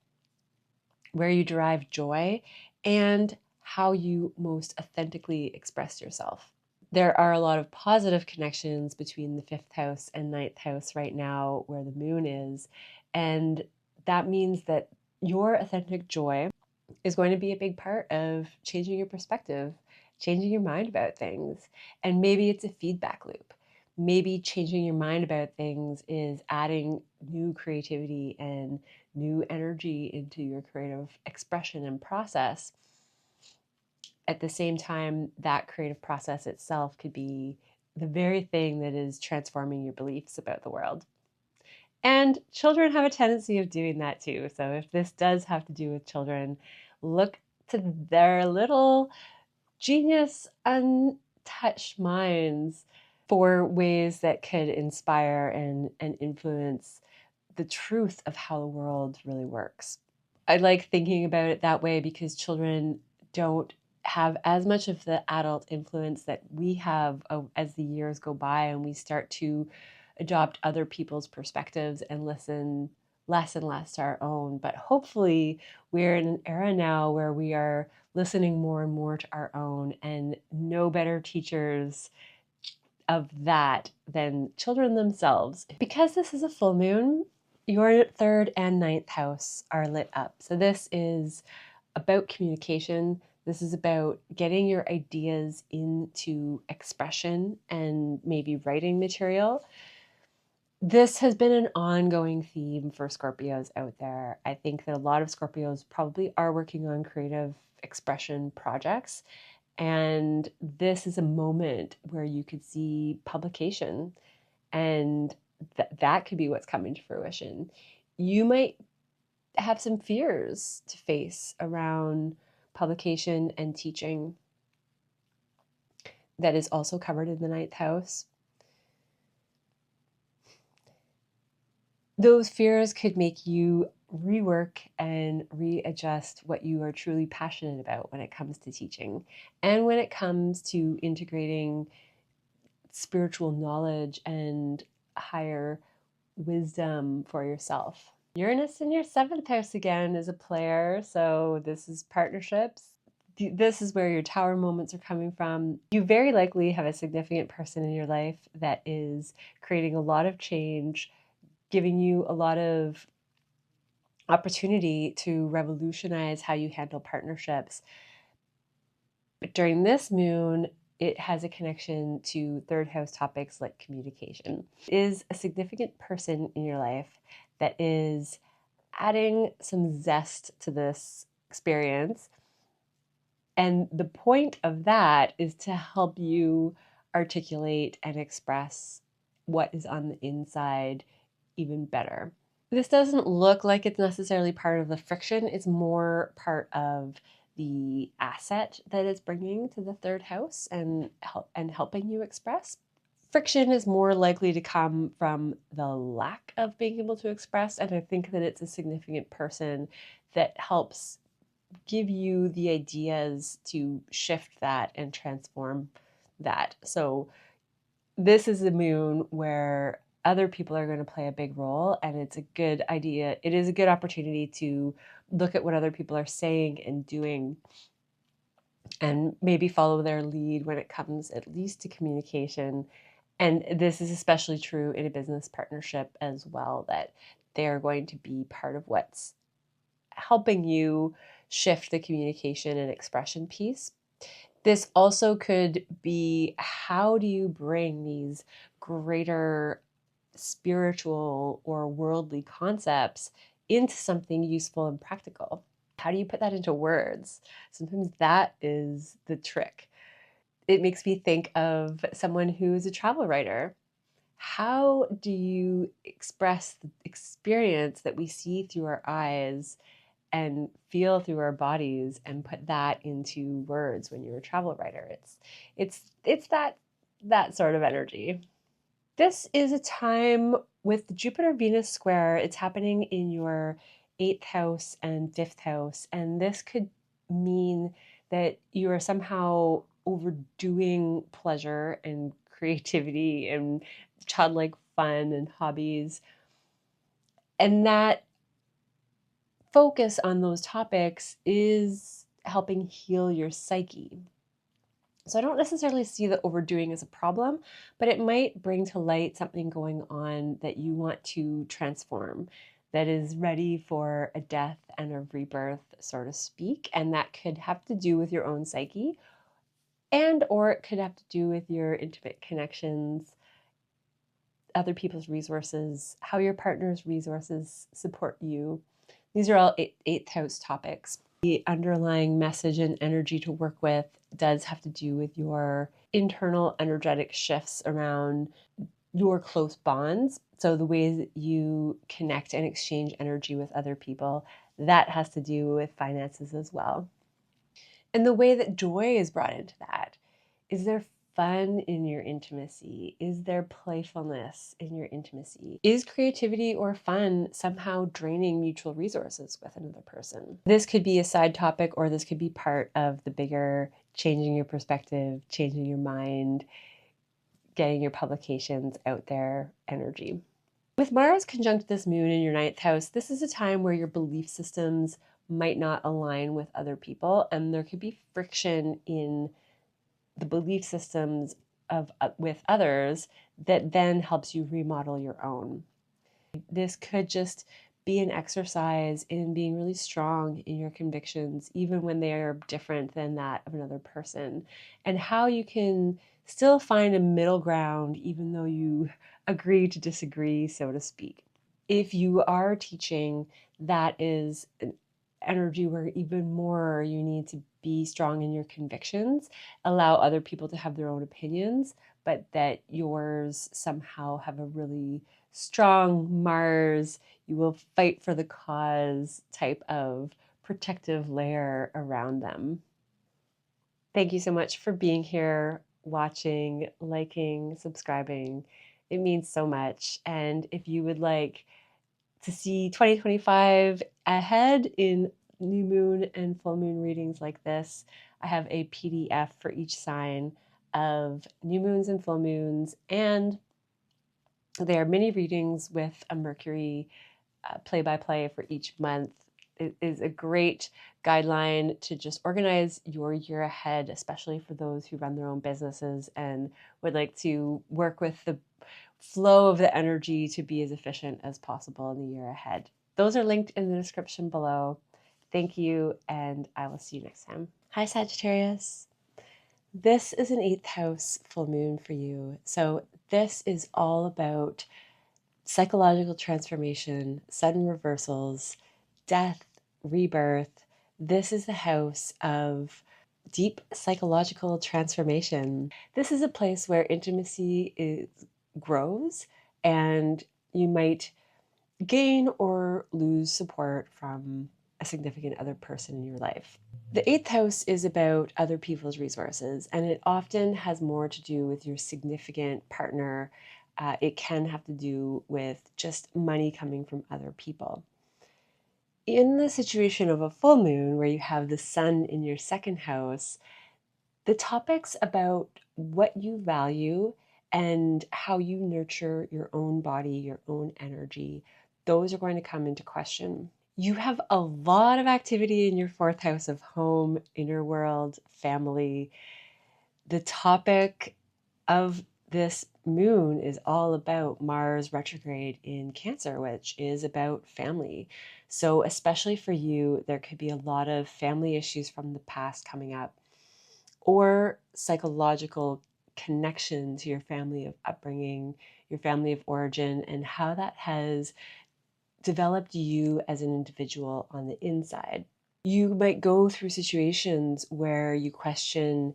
where you derive joy, and how you most authentically express yourself. There are a lot of positive connections between the 5th house and 9th house right now where the moon is. And that means that your authentic joy is going to be a big part of changing your perspective, changing your mind about things. And maybe it's a feedback loop. Maybe changing your mind about things is adding new creativity and new energy into your creative expression and process. At the same time, that creative process itself could be the very thing that is transforming your beliefs about the world. And children have a tendency of doing that too. So if this does have to do with children, look to their little genius, untouched minds for ways that could inspire and influence the truth of how the world really works. I like thinking about it that way because children don't have as much of the adult influence that we have as the years go by and we start to adopt other people's perspectives and listen less and less to our own. But hopefully we're in an era now where we are listening more and more to our own, and no better teachers of that than children themselves. Because this is a full moon, your third and ninth house are lit up. So this is about communication. This is about getting your ideas into expression and maybe writing material. This has been an ongoing theme for Scorpios out there. I think that a lot of Scorpios probably are working on creative expression projects. And this is a moment where you could see publication, and that could be what's coming to fruition. You might have some fears to face around publication and teaching. That is also covered in the ninth house. Those fears could make you rework and readjust what you are truly passionate about when it comes to teaching and when it comes to integrating spiritual knowledge and higher wisdom for yourself. Uranus in your seventh house again is a player, so this is partnerships. This is where your tower moments are coming from. You very likely have a significant person in your life that is creating a lot of change, giving you a lot of opportunity to revolutionize how you handle partnerships. But during this moon, it has a connection to third house topics like communication. It is a significant person in your life that is adding some zest to this experience. And the point of that is to help you articulate and express what is on the inside even better. This doesn't look like it's necessarily part of the friction. It's more part of the asset that it's bringing to the third house and helping you express. Friction is more likely to come from the lack of being able to express, and I think that it's a significant person that helps give you the ideas to shift that and transform that. So this is a moon where other people are going to play a big role, and it's a good idea. It is a good opportunity to look at what other people are saying and doing and maybe follow their lead when it comes at least to communication. And this is especially true in a business partnership as well, that they're going to be part of what's helping you shift the communication and expression piece. This also could be, how do you bring these greater spiritual or worldly concepts into something useful and practical? How do you put that into words? Sometimes that is the trick. It makes me think of someone who is a travel writer. How do you express the experience that we see through our eyes and feel through our bodies and put that into words when you're a travel writer? It's that sort of energy. This is a time with the Jupiter-Venus square. It's happening in your 8th house and 5th house, and this could mean that you are somehow overdoing pleasure and creativity and childlike fun and hobbies. And that focus on those topics is helping heal your psyche. So I don't necessarily see that overdoing as a problem, but it might bring to light something going on that you want to transform, that is ready for a death and a rebirth, so to speak. And that could have to do with your own psyche, and or it could have to do with your intimate connections, other people's resources, how your partner's resources support you. These are all eighth house topics. The underlying message and energy to work with does have to do with your internal energetic shifts around your close bonds. So the ways that you connect and exchange energy with other people, that has to do with finances as well. And the way that joy is brought into that. Is there fun in your intimacy? Is there playfulness in your intimacy? Is creativity or fun somehow draining mutual resources with another person? This could be a side topic, or this could be part of the bigger changing your perspective, changing your mind, getting your publications out there energy. With Mars conjunct this moon in your ninth house, this is a time where your belief systems might not align with other people, and there could be friction in the belief systems of with others that then helps you remodel your own. This could just be an exercise in being really strong in your convictions, even when they are different than that of another person, and how you can still find a middle ground, even though you agree to disagree, so to speak. If you are teaching, that is an energy where even more you need to be strong in your convictions, allow other people to have their own opinions, but that yours somehow have a really strong Mars, you will fight for the cause type of protective layer around them. Thank you so much for being here, watching, liking, subscribing. It means so much. And if you would like to see 2025 ahead in new moon and full moon readings like this, I have a PDF for each sign of new moons and full moons, and they are mini readings with a Mercury play-by-play for each month. It is a great guideline to just organize your year ahead, especially for those who run their own businesses and would like to work with the flow of the energy to be as efficient as possible in the year ahead. Those are linked in the description below. Thank you, and I will see you next time. Hi, Sagittarius. This is an 8th house full moon for you. So this is all about psychological transformation, sudden reversals, death, rebirth. This is the house of deep psychological transformation. This is a place where intimacy grows, and you might gain or lose support from a significant other person in your life. The 8th house is about other people's resources, and it often has more to do with your significant partner. It can have to do with just money coming from other people. In the situation of a full moon where you have the sun in your 2nd house, the topics about what you value and how you nurture your own body, your own energy, those are going to come into question. You have a lot of activity in your 4th house of home, inner world, family. The topic of this moon is all about Mars retrograde in Cancer, which is about family. So especially for you, there could be a lot of family issues from the past coming up, or psychological connection to your family of upbringing, your family of origin, and how that has developed you as an individual on the inside. You might go through situations where you question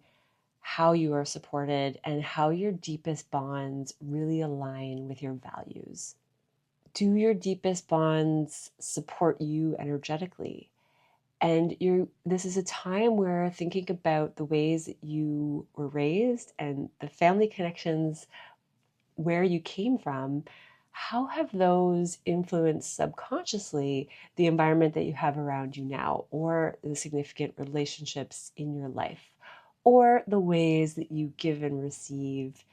how you are supported and how your deepest bonds really align with your values. Do your deepest bonds support you energetically? And this is a time where thinking about the ways that you were raised and the family connections where you came from, how have those influenced subconsciously the environment that you have around you now, or the significant relationships in your life, or the ways that you give and receive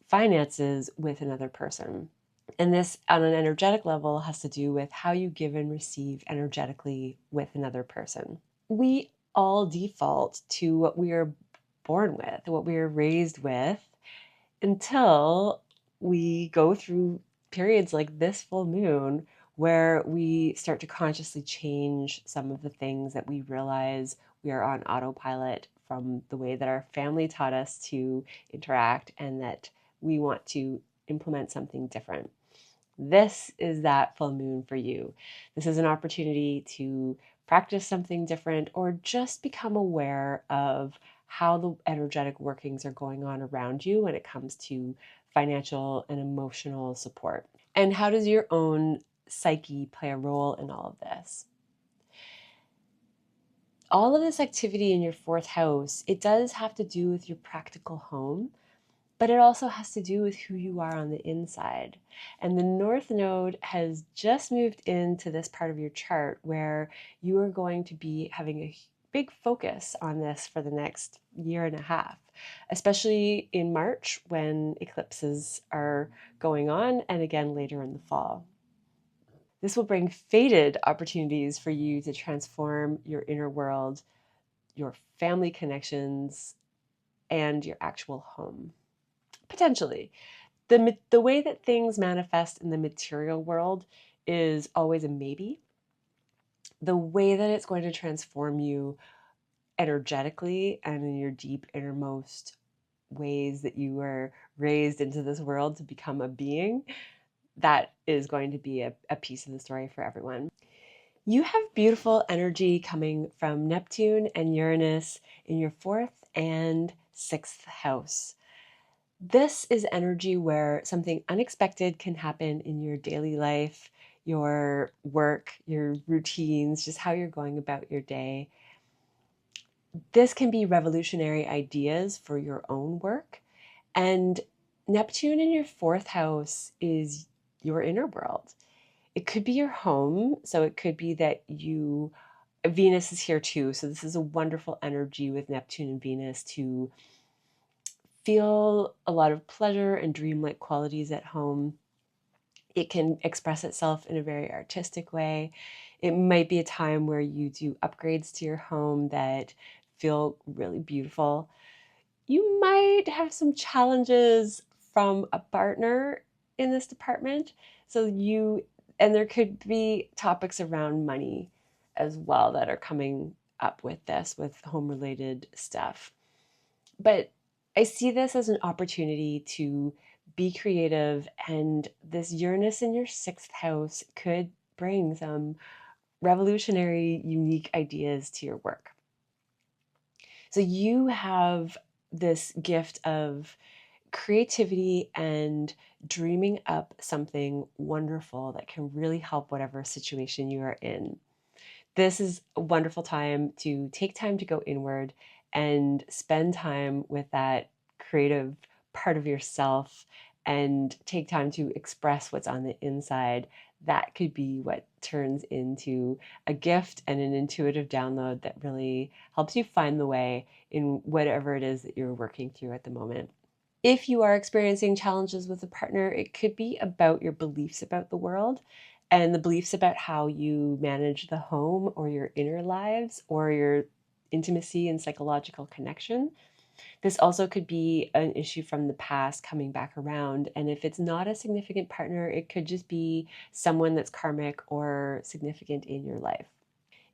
finances with another person? And this, on an energetic level, has to do with how you give and receive energetically with another person. We all default to what we are born with, what we are raised with, until we go through periods like this full moon where we start to consciously change some of the things that we realize we are on autopilot from the way that our family taught us to interact, and that we want to implement something different. This is that full moon for you. This is an opportunity to practice something different, or just become aware of how the energetic workings are going on around you when it comes to financial and emotional support. And how does your own psyche play a role in all of this? All of this activity in your 4th house, it does have to do with your practical home, but it also has to do with who you are on the inside. And the North Node has just moved into this part of your chart where you are going to be having a big focus on this for the next year and a half. especially in March when eclipses are going on, and again later in the fall. This will bring fated opportunities for you to transform your inner world, your family connections, and your actual home. Potentially. The way that things manifest in the material world is always a maybe. The way that it's going to transform you energetically and in your deep innermost ways that you were raised into this world to become a being, that is going to be a piece of the story for everyone. You have beautiful energy coming from Neptune and Uranus in your 4th and 6th house. This is energy where something unexpected can happen in your daily life, your work, your routines, just how you're going about your day. This can be revolutionary ideas for your own work. And Neptune in your 4th house is your inner world. It could be your home. So it could be that Venus is here too. So this is a wonderful energy with Neptune and Venus to feel a lot of pleasure and dreamlike qualities at home. It can express itself in a very artistic way. It might be a time where you do upgrades to your home that feel really beautiful. You might have some challenges from a partner in this department. And there could be topics around money as well that are coming up with this, with home related stuff. But I see this as an opportunity to be creative, and this Uranus in your 6th house could bring some revolutionary, unique ideas to your work. So you have this gift of creativity and dreaming up something wonderful that can really help whatever situation you are in. This is a wonderful time to take time to go inward and spend time with that creative part of yourself and take time to express what's on the inside. That could be what turns into a gift and an intuitive download that really helps you find the way in whatever it is that you're working through at the moment. If you are experiencing challenges with a partner, it could be about your beliefs about the world and the beliefs about how you manage the home or your inner lives or your intimacy and psychological connection. This also could be an issue from the past coming back around. And if it's not a significant partner, it could just be someone that's karmic or significant in your life.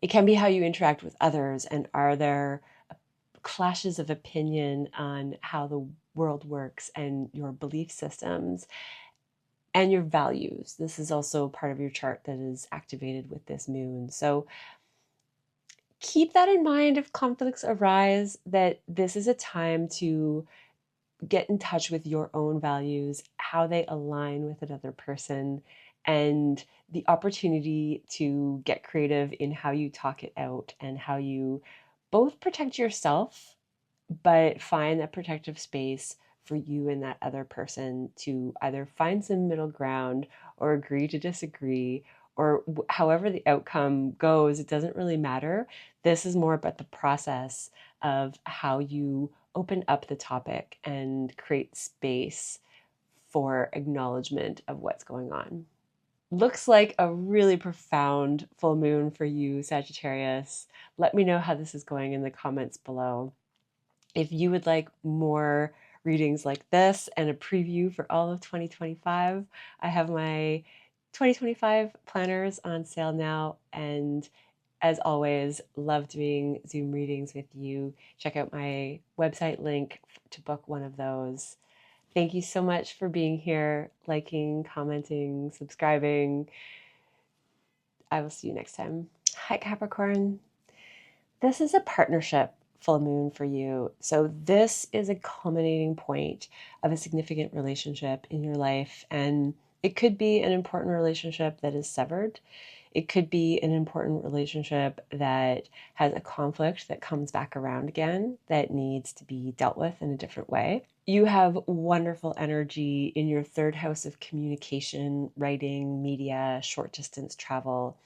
It can be how you interact with others, and are there clashes of opinion on how the world works and your belief systems and your values. This is also part of your chart that is activated with this moon. So keep that in mind if conflicts arise, that this is a time to get in touch with your own values, how they align with another person, and the opportunity to get creative in how you talk it out and how you both protect yourself, but find that protective space for you and that other person to either find some middle ground or agree to disagree, or however the outcome goes, it doesn't really matter. This is more about the process of how you open up the topic and create space for acknowledgement of what's going on. Looks like a really profound full moon for you, Sagittarius. Let me know how this is going in the comments below. If you would like more readings like this and a preview for all of 2025, I have my 2025 planners on sale now. And as always, love doing Zoom readings with you. Check out my website link to book one of those. Thank you so much for being here, liking, commenting, subscribing. I will see you next time. Hi, Capricorn. This is a partnership full moon for you. So this is a culminating point of a significant relationship in your life. And it could be an important relationship that is severed. It could be an important relationship that has a conflict that comes back around again that needs to be dealt with in a different way. You have wonderful energy in your 3rd house of communication, writing, media, short distance travel.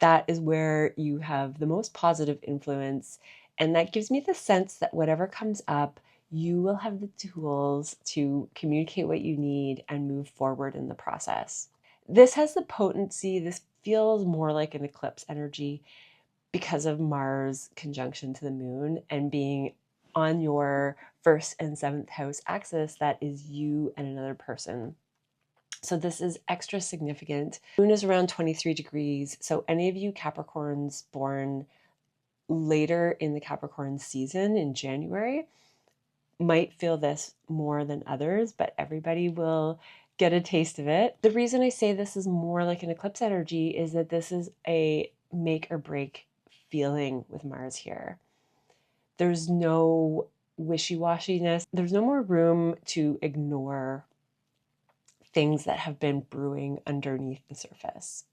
That is where you have the most positive influence. And that gives me the sense that whatever comes up, you will have the tools to communicate what you need and move forward in the process. This has the potency, this feels more like an eclipse energy because of Mars conjunction to the moon and being on your first and seventh house axis, that is you and another person. So this is extra significant. Moon is around 23 degrees. So any of you Capricorns born later in the Capricorn season in January might feel this more than others, but everybody will get a taste of it. The reason I say this is more like an eclipse energy is that this is a make or break feeling with Mars here. There's no wishy-washiness. There's no more room to ignore things that have been brewing underneath the surface.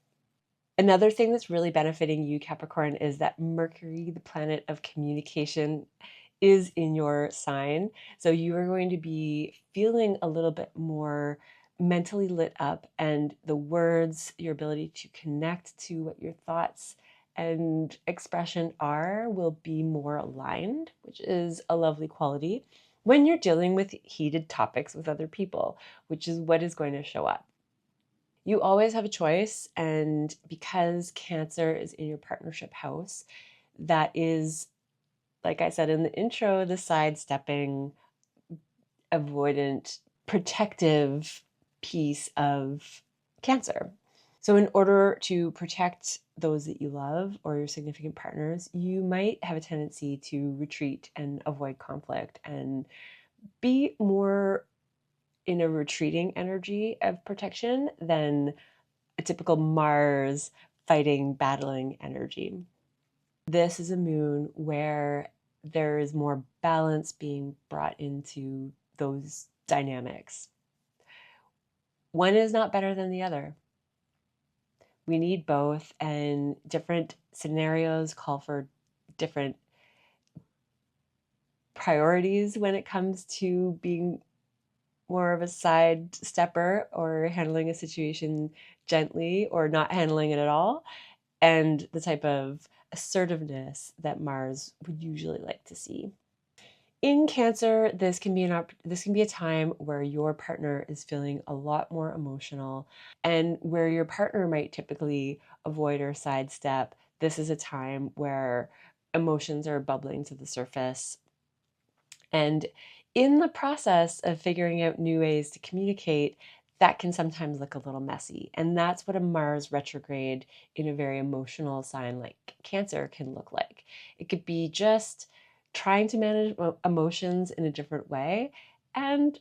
Another thing that's really benefiting you, Capricorn, is that Mercury, the planet of communication, is in your sign. So you are going to be feeling a little bit more mentally lit up, and the words, your ability to connect to what your thoughts and expression are will be more aligned, which is a lovely quality when you're dealing with heated topics with other people, which is what is going to show up. You always have a choice, and because Cancer is in your partnership house, that is, like I said in the intro, the sidestepping, avoidant, protective piece of Cancer. So in order to protect those that you love or your significant partners, you might have a tendency to retreat and avoid conflict and be more in a retreating energy of protection than a typical Mars fighting, battling energy. This is a moon where there is more balance being brought into those dynamics. One is not better than the other. We need both, and different scenarios call for different priorities when it comes to being more of a side stepper or handling a situation gently or not handling it at all, and the type of assertiveness that Mars would usually like to see. In Cancer, this can be a time where your partner is feeling a lot more emotional, and where your partner might typically avoid or sidestep. This is a time where emotions are bubbling to the surface. And in the process of figuring out new ways to communicate, that can sometimes look a little messy. And that's what a Mars retrograde in a very emotional sign like Cancer can look like. It could be just trying to manage emotions in a different way. And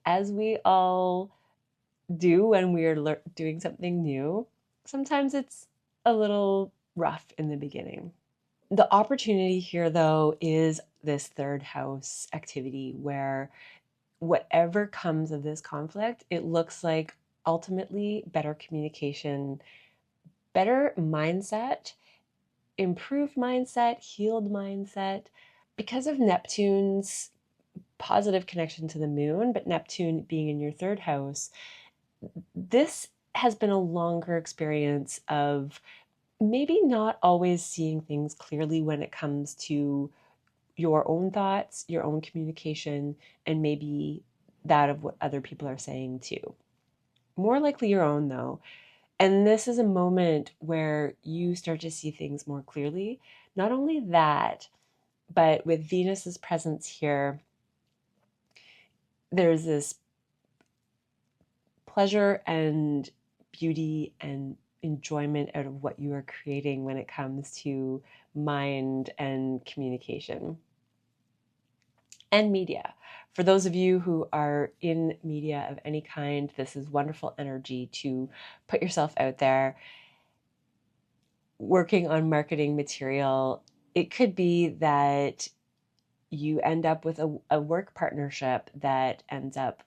as we all do when we are doing something new, sometimes it's a little rough in the beginning. The opportunity here, though, is this third house activity where whatever comes of this conflict, it looks like ultimately better communication, better mindset, improved mindset, healed mindset. Because of Neptune's positive connection to the moon, but Neptune being in your third house, this has been a longer experience of maybe not always seeing things clearly when it comes to your own thoughts, your own communication, and maybe that of what other people are saying too. More likely your own, though. And this is a moment where you start to see things more clearly. Not only that, but with Venus's presence here, there's this pleasure and beauty and enjoyment out of what you are creating when it comes to mind and communication. And media. For those of you who are in media of any kind, this is wonderful energy to put yourself out there, working on marketing material. It could be that you end up with a work partnership that ends up,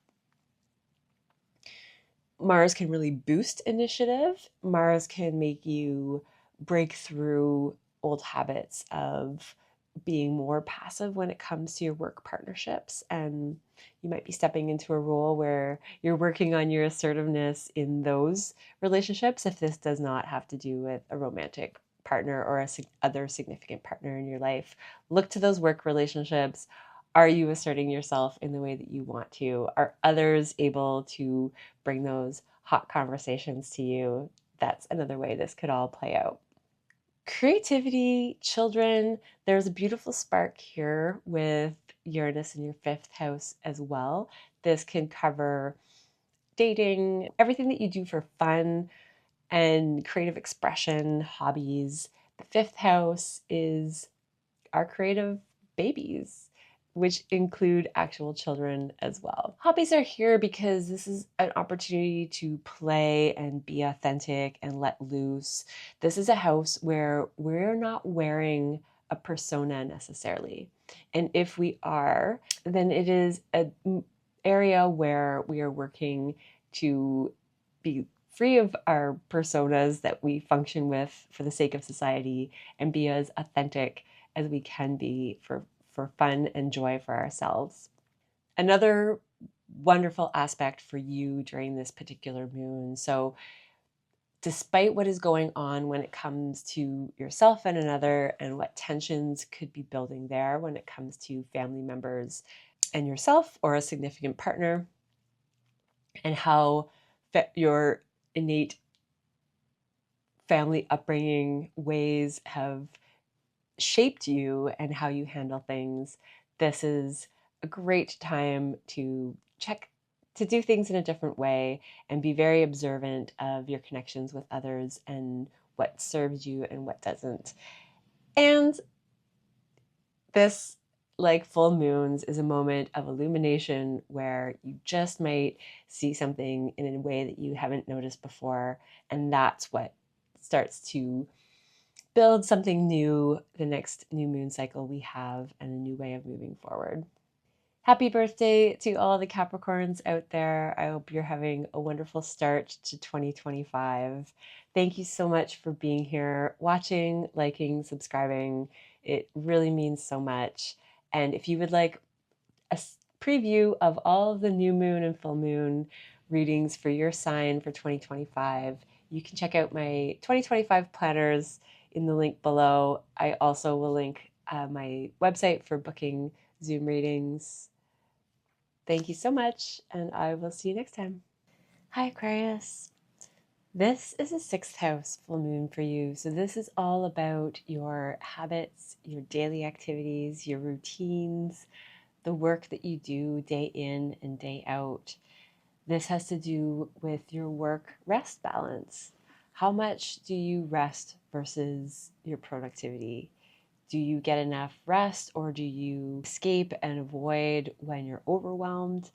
Mars can really boost initiative. Mars can make you break through old habits of being more passive when it comes to your work partnerships. And you might be stepping into a role where you're working on your assertiveness in those relationships, if this does not have to do with a romantic partner or other significant partner in your life. Look to those work relationships. Are you asserting yourself in the way that you want to? Are others able to bring those hot conversations to you? That's another way this could all play out. Creativity, children, there's a beautiful spark here with Uranus in your fifth house as well. This can cover dating, everything that you do for fun and creative expression, hobbies. The fifth house is our creative babies, which include actual children as well. Hobbies are here because this is an opportunity to play and be authentic and let loose. This is a house where we're not wearing a persona necessarily. And if we are, then it is an area where we are working to be free of our personas that we function with for the sake of society and be as authentic as we can be for fun and joy for ourselves. Another wonderful aspect for you during this particular moon. So, despite what is going on when it comes to yourself and another, and what tensions could be building there when it comes to family members and yourself or a significant partner, and how your innate family upbringing ways have shaped you and how you handle things, this is a great time to do things in a different way and be very observant of your connections with others and what serves you and what doesn't. And this, like full moons, is a moment of illumination where you just might see something in a way that you haven't noticed before. And that's what starts to build something new the next new moon cycle we have and a new way of moving forward. Happy birthday to all the Capricorns out there. I hope you're having a wonderful start to 2025. Thank you so much for being here, watching, liking, subscribing. It really means so much. And if you would like a preview of all of the new moon and full moon readings for your sign for 2025, you can check out my 2025 planners in the link below. I also will link my website for booking Zoom readings. Thank you so much, and I will see you next time. Hi, Aquarius. This is a sixth house full moon for you. So this is all about your habits, your daily activities, your routines, the work that you do day in and day out. This has to do with your work-rest balance. How much do you rest versus your productivity? Do you get enough rest, or do you escape and avoid when you're overwhelmed?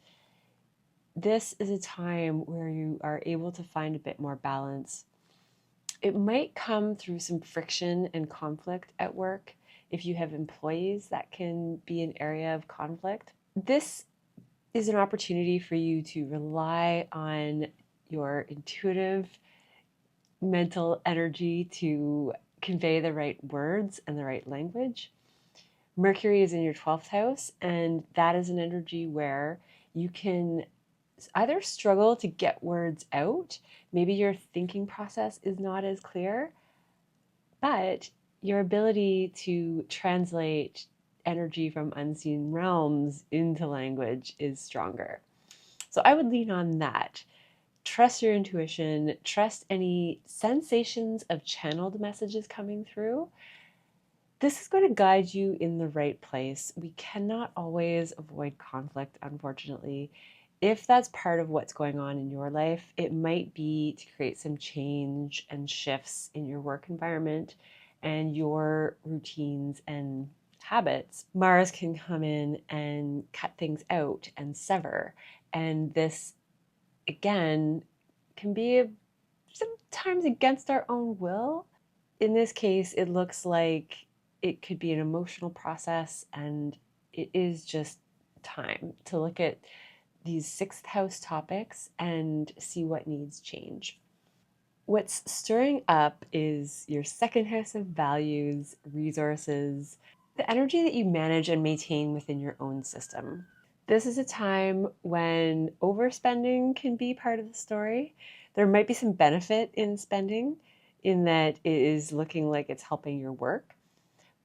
This is a time where you are able to find a bit more balance. It might come through some friction and conflict at work. If you have employees, that can be an area of conflict. This is an opportunity for you to rely on your intuitive mental energy to convey the right words and the right language. Mercury is in your 12th house, and that is an energy where you can either struggle to get words out, maybe your thinking process is not as clear, but your ability to translate energy from unseen realms into language is stronger. So I would lean on that. Trust your intuition, trust any sensations of channeled messages coming through. This is going to guide you in the right place. We cannot always avoid conflict, unfortunately. If that's part of what's going on in your life, it might be to create some change and shifts in your work environment and your routines and habits. Mars can come in and cut things out and sever. And this, again, can be sometimes against our own will. In this case, it looks like it could be an emotional process, and it is just time to look at these sixth house topics and see what needs change. What's stirring up is your second house of values, resources, the energy that you manage and maintain within your own system. This is a time when overspending can be part of the story. There might be some benefit in spending in that it is looking like it's helping your work.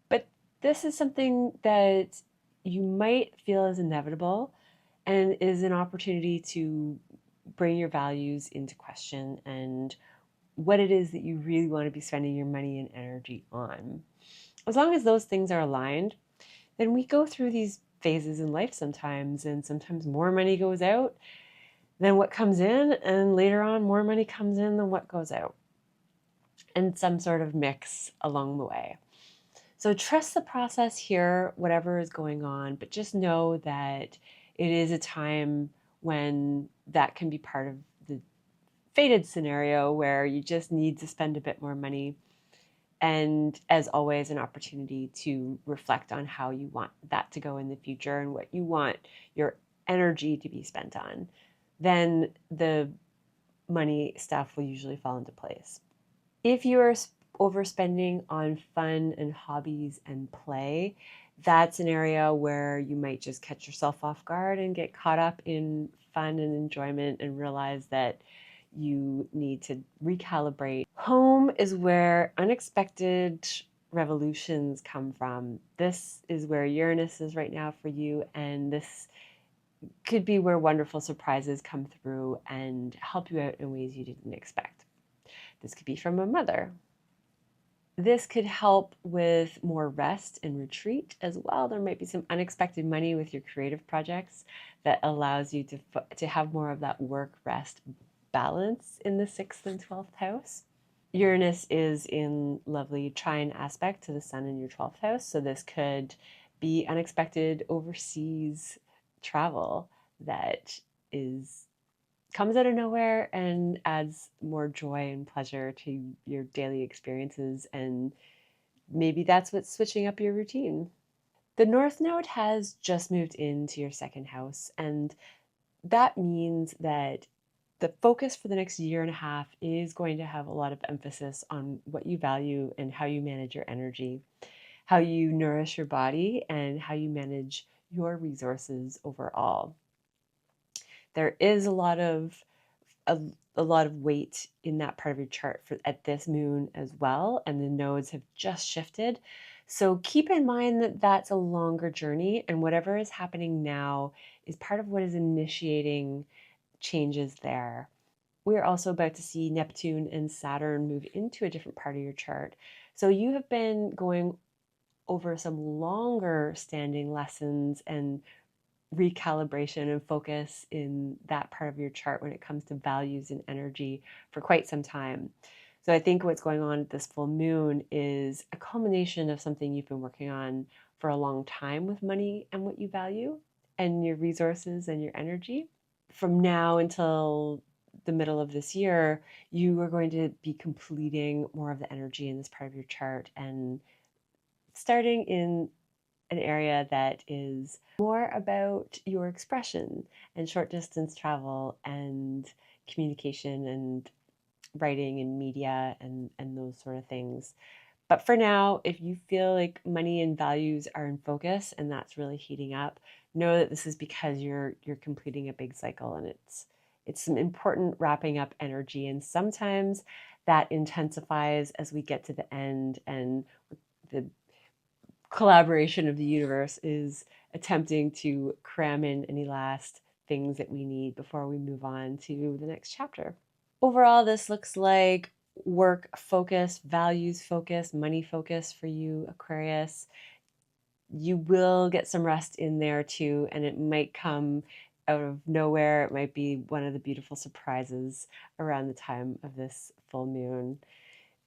But this is something that you might feel is inevitable and is an opportunity to bring your values into question and what it is that you really want to be spending your money and energy on. As long as those things are aligned, then we go through these phases in life sometimes, and sometimes more money goes out than what comes in, and later on more money comes in than what goes out, and some sort of mix along the way. So trust the process here, whatever is going on, but just know that it is a time when that can be part of the fated scenario where you just need to spend a bit more money. And as always, an opportunity to reflect on how you want that to go in the future and what you want your energy to be spent on. Then the money stuff will usually fall into place. If you are overspending on fun and hobbies and play, that's an area where you might just catch yourself off guard and get caught up in fun and enjoyment and realize that you need to recalibrate. Home is where unexpected revolutions come from. This is where Uranus is right now for you, and this could be where wonderful surprises come through and help you out in ways you didn't expect. This could be from a mother. This could help with more rest and retreat as well. There might be some unexpected money with your creative projects that allows you to have more of that work-rest balance in the 6th and 12th house. Uranus is in lovely trine aspect to the sun in your 12th house, so this could be unexpected overseas travel that comes out of nowhere and adds more joy and pleasure to your daily experiences, and maybe that's what's switching up your routine. The North Node has just moved into your 2nd house, and that means that the focus for the next year and a half is going to have a lot of emphasis on what you value and how you manage your energy, how you nourish your body, and how you manage your resources overall. There is a lot of weight in that part of your chart at this moon as well, and the nodes have just shifted. So keep in mind that that's a longer journey, and whatever is happening now is part of what is initiating changes there. We're also about to see Neptune and Saturn move into a different part of your chart. So you have been going over some longer standing lessons and recalibration and focus in that part of your chart when it comes to values and energy for quite some time. So I think what's going on at this full moon is a culmination of something you've been working on for a long time with money and what you value and your resources and your energy. From now until the middle of this year, you are going to be completing more of the energy in this part of your chart and starting in an area that is more about your expression and short distance travel and communication and writing and media and those sort of things. But for now, if you feel like money and values are in focus and that's really heating up, know that this is because you're completing a big cycle, and it's some important wrapping up energy, and sometimes that intensifies as we get to the end, and the collaboration of the universe is attempting to cram in any last things that we need before we move on to the next chapter. Overall, this looks like work focus, values focus, money focus for you, Aquarius. You will get some rest in there too, and it might come out of nowhere. It might be one of the beautiful surprises around the time of this full moon.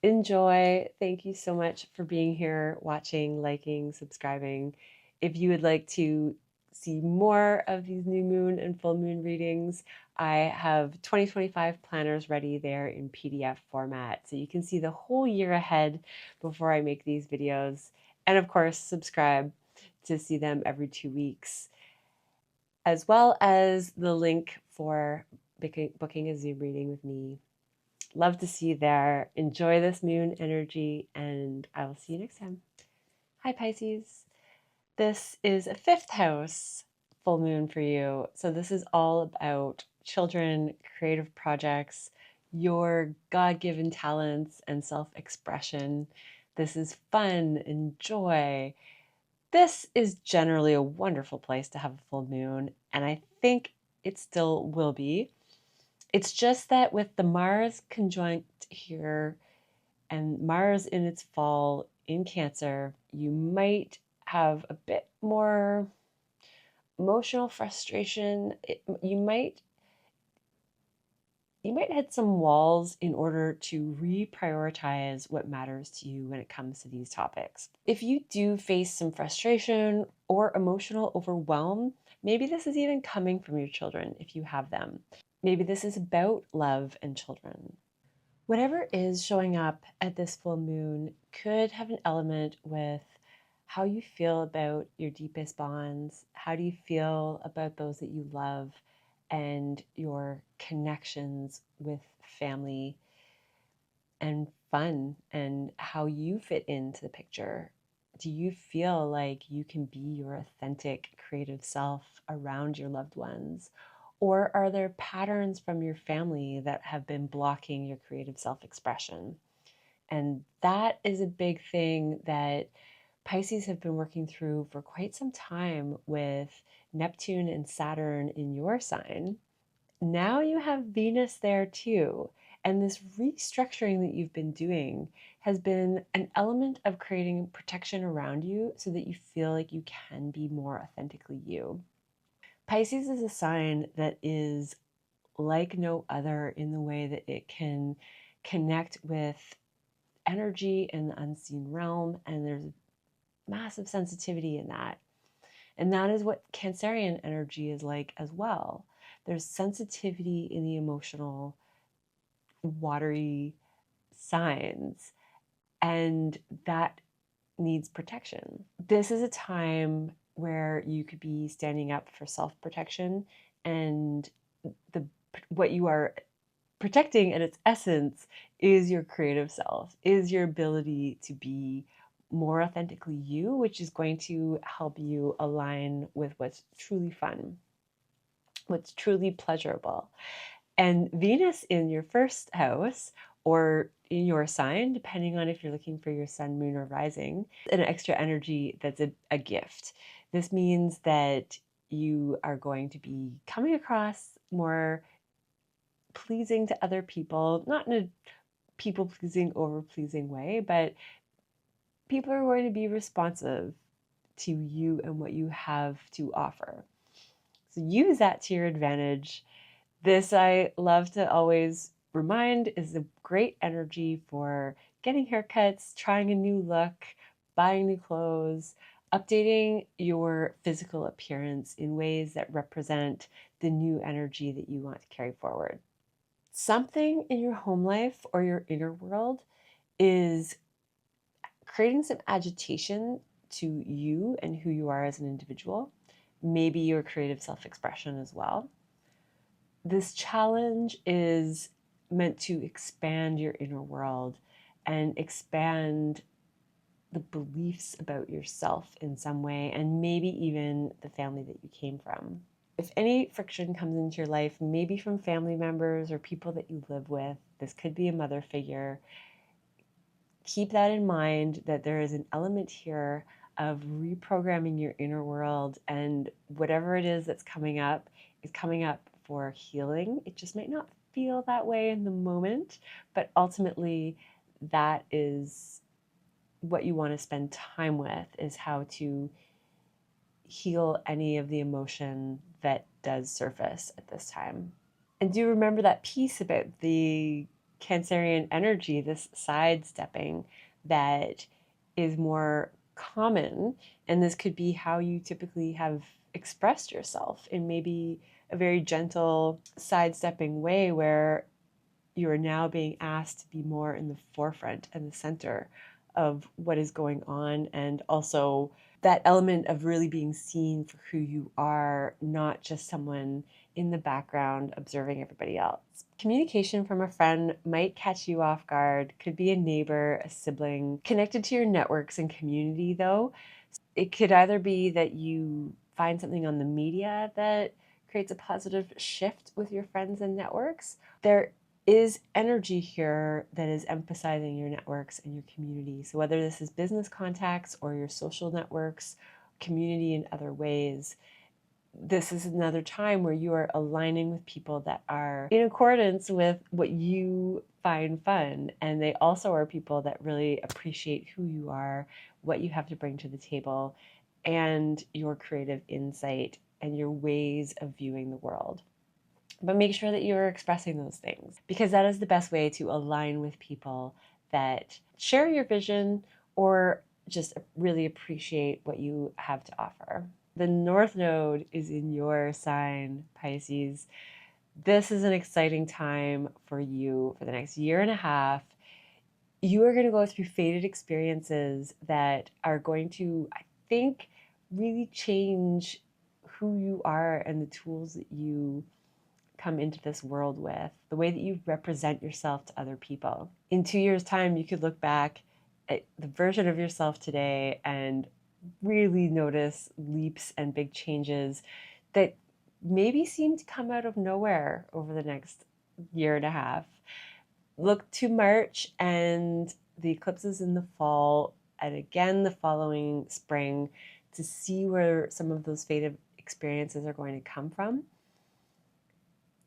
Enjoy. Thank you so much for being here, watching, liking, subscribing. If you would like to see more of these new moon and full moon readings, I have 2025 planners ready there in PDF format, so you can see the whole year ahead before I make these videos. And of course, subscribe to see them every 2 weeks, as well as the link for booking a Zoom reading with me. Love to see you there. Enjoy this moon energy, and I will see you next time. Hi, Pisces. This is a 5th house full moon for you. So this is all about children, creative projects, your God-given talents and self-expression. This is fun and joy. This is generally a wonderful place to have a full moon, and I think it still will be. It's just that with the Mars conjunct here and Mars in its fall in Cancer, you might have a bit more emotional frustration. You might hit some walls in order to reprioritize what matters to you when it comes to these topics. If you do face some frustration or emotional overwhelm, maybe this is even coming from your children if you have them. Maybe this is about love and children. Whatever is showing up at this full moon could have an element with how you feel about your deepest bonds. How do you feel about those that you love and your connections with family and fun and how you fit into the picture? Do you feel like you can be your authentic creative self around your loved ones? Or are there patterns from your family that have been blocking your creative self expression? And that is a big thing that Pisces have been working through for quite some time with Neptune and Saturn in your sign. Now you have Venus there too. And this restructuring that you've been doing has been an element of creating protection around you so that you feel like you can be more authentically you. Pisces is a sign that is like no other in the way that it can connect with energy in the unseen realm, and there's massive sensitivity in that. And that is what Cancerian energy is like as well. There's sensitivity in the emotional, watery signs, and that needs protection. This is a time where you could be standing up for self-protection, and what you are protecting at its essence is your creative self, is your ability to be more authentically you, which is going to help you align with what's truly fun, what's truly pleasurable. And Venus in your first house or in your sign, depending on if you're looking for your sun, moon, or rising, an extra energy that's a gift. This means that you are going to be coming across more pleasing to other people, not in a people pleasing, over pleasing way, but people are going to be responsive to you and what you have to offer. So use that to your advantage. This, I love to always remind, is a great energy for getting haircuts, trying a new look, buying new clothes, updating your physical appearance in ways that represent the new energy that you want to carry forward. Something in your home life or your inner world is creating some agitation to you and who you are as an individual, maybe your creative self-expression as well. This challenge is meant to expand your inner world and expand the beliefs about yourself in some way, and maybe even the family that you came from. If any friction comes into your life, maybe from family members or people that you live with, this could be a mother figure, keep that in mind, that there is an element here of reprogramming your inner world, and whatever it is that's coming up is coming up for healing. It just might not feel that way in the moment, but ultimately that is what you want to spend time with, is how to heal any of the emotion that does surface at this time. And do remember that piece about the Cancerian energy, this sidestepping that is more common. And this could be how you typically have expressed yourself in maybe a very gentle sidestepping way, where you are now being asked to be more in the forefront and the center of what is going on, and also that element of really being seen for who you are, not just someone in the background observing everybody else. Communication from a friend might catch you off guard, could be a neighbor, a sibling. Connected to your networks and community though, it could either be that you find something on the media that creates a positive shift with your friends and networks. There is energy here that is emphasizing your networks and your community. So whether this is business contacts or your social networks community in other ways, this is another time where you are aligning with people that are in accordance with what you find fun. And they also are people that really appreciate who you are, what you have to bring to the table, and your creative insight and your ways of viewing the world. But make sure that you're expressing those things, because that is the best way to align with people that share your vision or just really appreciate what you have to offer. The North Node is in your sign, Pisces. This is an exciting time for you for the next year and a half. You are going to go through fated experiences that are going to, I think, really change who you are and the tools that you come into this world with, the way that you represent yourself to other people. In 2 years' time, you could look back at the version of yourself today and really notice leaps and big changes that maybe seem to come out of nowhere over the next year and a half. Look to March and the eclipses in the fall, and again the following spring, to see where some of those fated experiences are going to come from.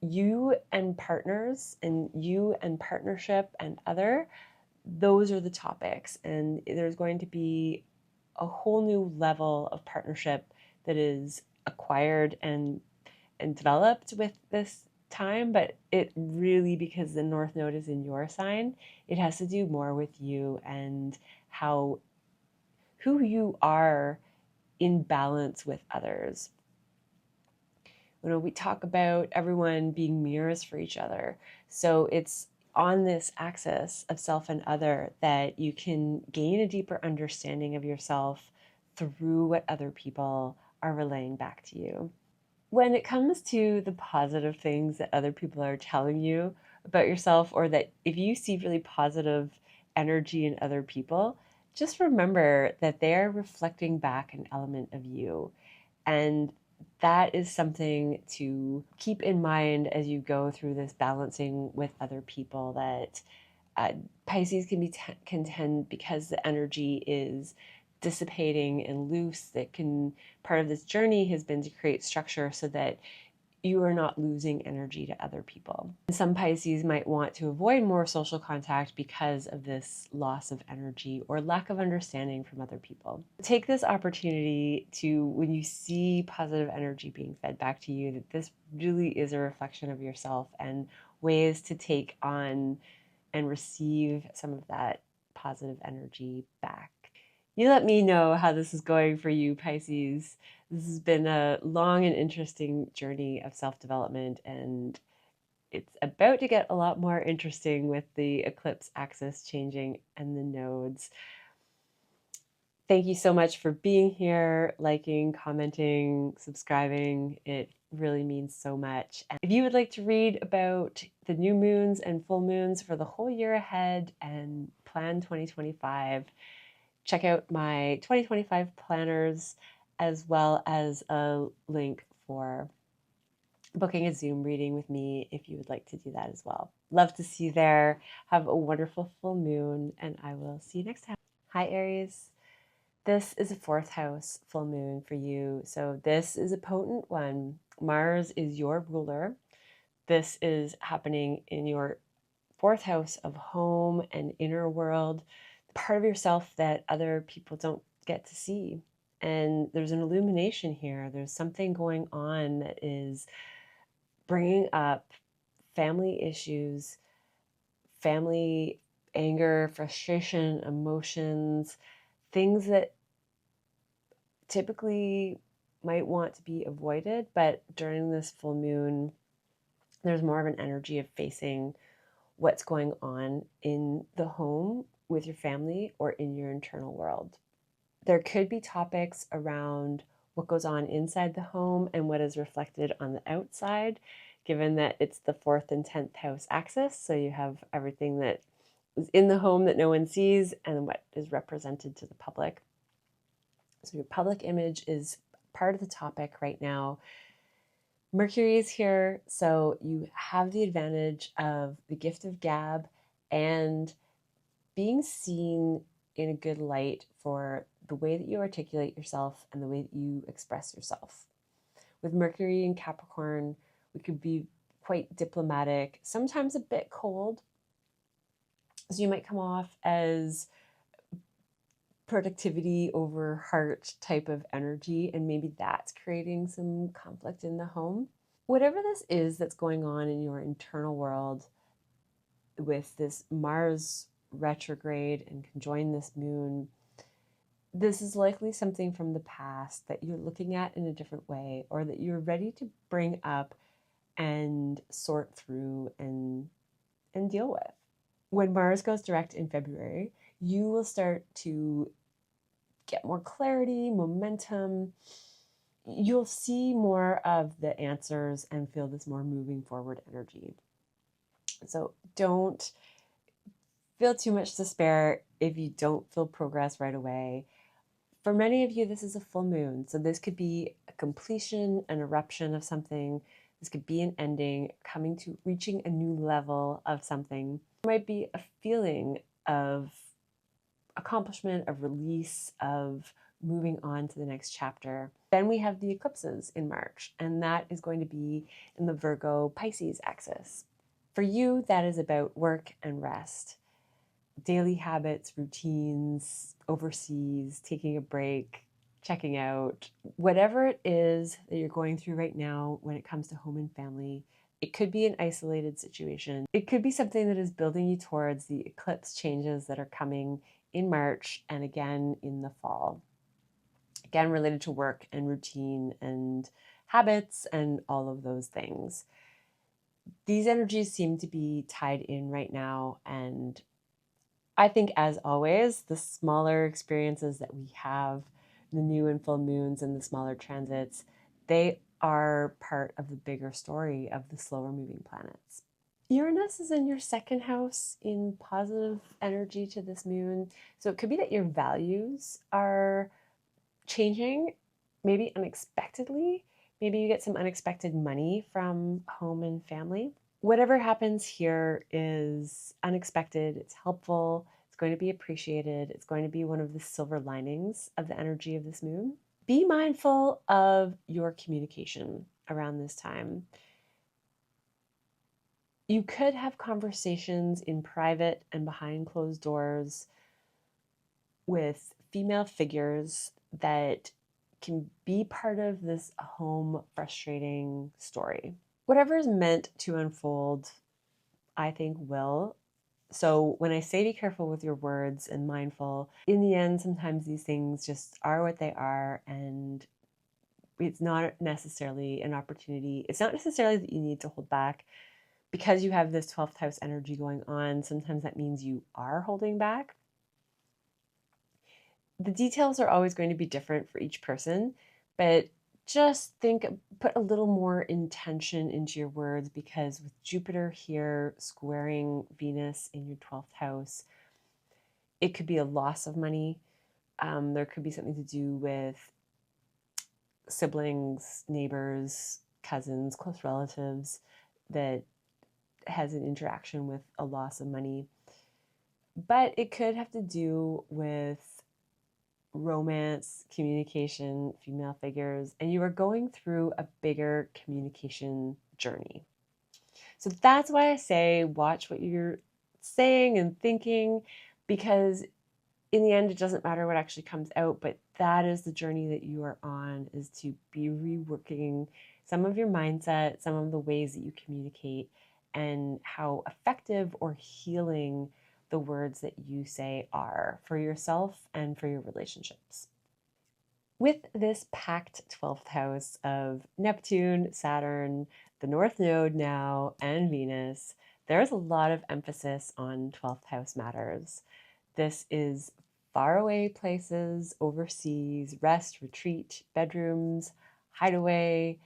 You and partners, and you and partnership and other, those are the topics. And there's going to be a whole new level of partnership that is acquired and developed with this time. But it really, because the North Node is in your sign, it has to do more with you and who you are in balance with others. You know, we talk about everyone being mirrors for each other. So it's on this axis of self and other that you can gain a deeper understanding of yourself through what other people are relaying back to you. When it comes to the positive things that other people are telling you about yourself, or that if you see really positive energy in other people, just remember that they are reflecting back an element of you. And that is something to keep in mind as you go through this balancing with other people, that Pisces can be contend because the energy is dissipating and loose. Part of this journey has been to create structure so that you are not losing energy to other people. Some Pisces might want to avoid more social contact because of this loss of energy or lack of understanding from other people. Take this opportunity to, when you see positive energy being fed back to you, that this really is a reflection of yourself, and ways to take on and receive some of that positive energy back. You let me know how this is going for you, Pisces. This has been a long and interesting journey of self-development, and it's about to get a lot more interesting with the eclipse axis changing and the nodes. Thank you so much for being here, liking, commenting, subscribing. It really means so much. And if you would like to read about the new moons and full moons for the whole year ahead and plan 2025, check out my 2025 planners, as well as a link for booking a Zoom reading with me if you would like to do that as well. Love to see you there. Have a wonderful full moon, and I will see you next time. Hi, Aries. This is a 4th house full moon for you. So this is a potent one. Mars is your ruler. This is happening in your 4th house of home and inner world, part of yourself that other people don't get to see. And there's an illumination here. There's something going on that is bringing up family issues, family anger, frustration, emotions, things that typically might want to be avoided. But during this full moon, there's more of an energy of facing what's going on in the home with your family or in your internal world. There could be topics around what goes on inside the home and what is reflected on the outside, given that it's the 4th and 10th house axis. So you have everything that is in the home that no one sees and what is represented to the public. So your public image is part of the topic right now. Mercury is here, so you have the advantage of the gift of gab and being seen in a good light for the way that you articulate yourself and the way that you express yourself. With Mercury in Capricorn, we could be quite diplomatic, sometimes a bit cold. So you might come off as productivity over heart type of energy, and maybe that's creating some conflict in the home. Whatever this is that's going on in your internal world with this Mars retrograde and conjoin this moon, this is likely something from the past that you're looking at in a different way, or that you're ready to bring up and sort through and deal with. When Mars goes direct in February, you will start to get more clarity, momentum. You'll see more of the answers and feel this more moving forward energy. So don't feel too much despair if you don't feel progress right away. For many of you, this is a full moon. So this could be a completion, an eruption of something. This could be an ending, coming to reaching a new level of something. There might be a feeling of accomplishment, of release, of moving on to the next chapter. Then we have the eclipses in March, and that is going to be in the Virgo Pisces axis. For you, that is about work and rest, daily habits, routines, overseas, taking a break, checking out, whatever it is that you're going through right now when it comes to home and family. It could be an isolated situation. It could be something that is building you towards the eclipse changes that are coming in March and again in the fall. Again, related to work and routine and habits and all of those things. These energies seem to be tied in right now, and I think, as always, the smaller experiences that we have, the new and full moons and the smaller transits, they are part of the bigger story of the slower moving planets. Uranus is in your second house in positive energy to this moon. So it could be that your values are changing, maybe unexpectedly. Maybe you get some unexpected money from home and family. Whatever happens here is unexpected, it's helpful, it's going to be appreciated, it's going to be one of the silver linings of the energy of this moon. Be mindful of your communication around this time. You could have conversations in private and behind closed doors with female figures that can be part of this home frustrating story. Whatever is meant to unfold, I think will. So when I say be careful with your words and mindful, in the end, sometimes these things just are what they are, and it's not necessarily an opportunity. It's not necessarily that you need to hold back. Because you have this 12th house energy going on, sometimes that means you are holding back. The details are always going to be different for each person, but just put a little more intention into your words, because with Jupiter here squaring Venus in your 12th house, it could be a loss of money. There could be something to do with siblings, neighbors, cousins, close relatives that has an interaction with a loss of money. But it could have to do with romance, communication, female figures, and you are going through a bigger communication journey. So that's why I say watch what you're saying and thinking, because in the end, it doesn't matter what actually comes out, but that is the journey that you are on, is to be reworking some of your mindset, some of the ways that you communicate, and how effective or healing the words that you say are for yourself and for your relationships. With this packed 12th house of Neptune, Saturn, the North Node now, and Venus, there's a lot of emphasis on 12th house matters. This is faraway places, overseas, rest, retreat, bedrooms, hideaway,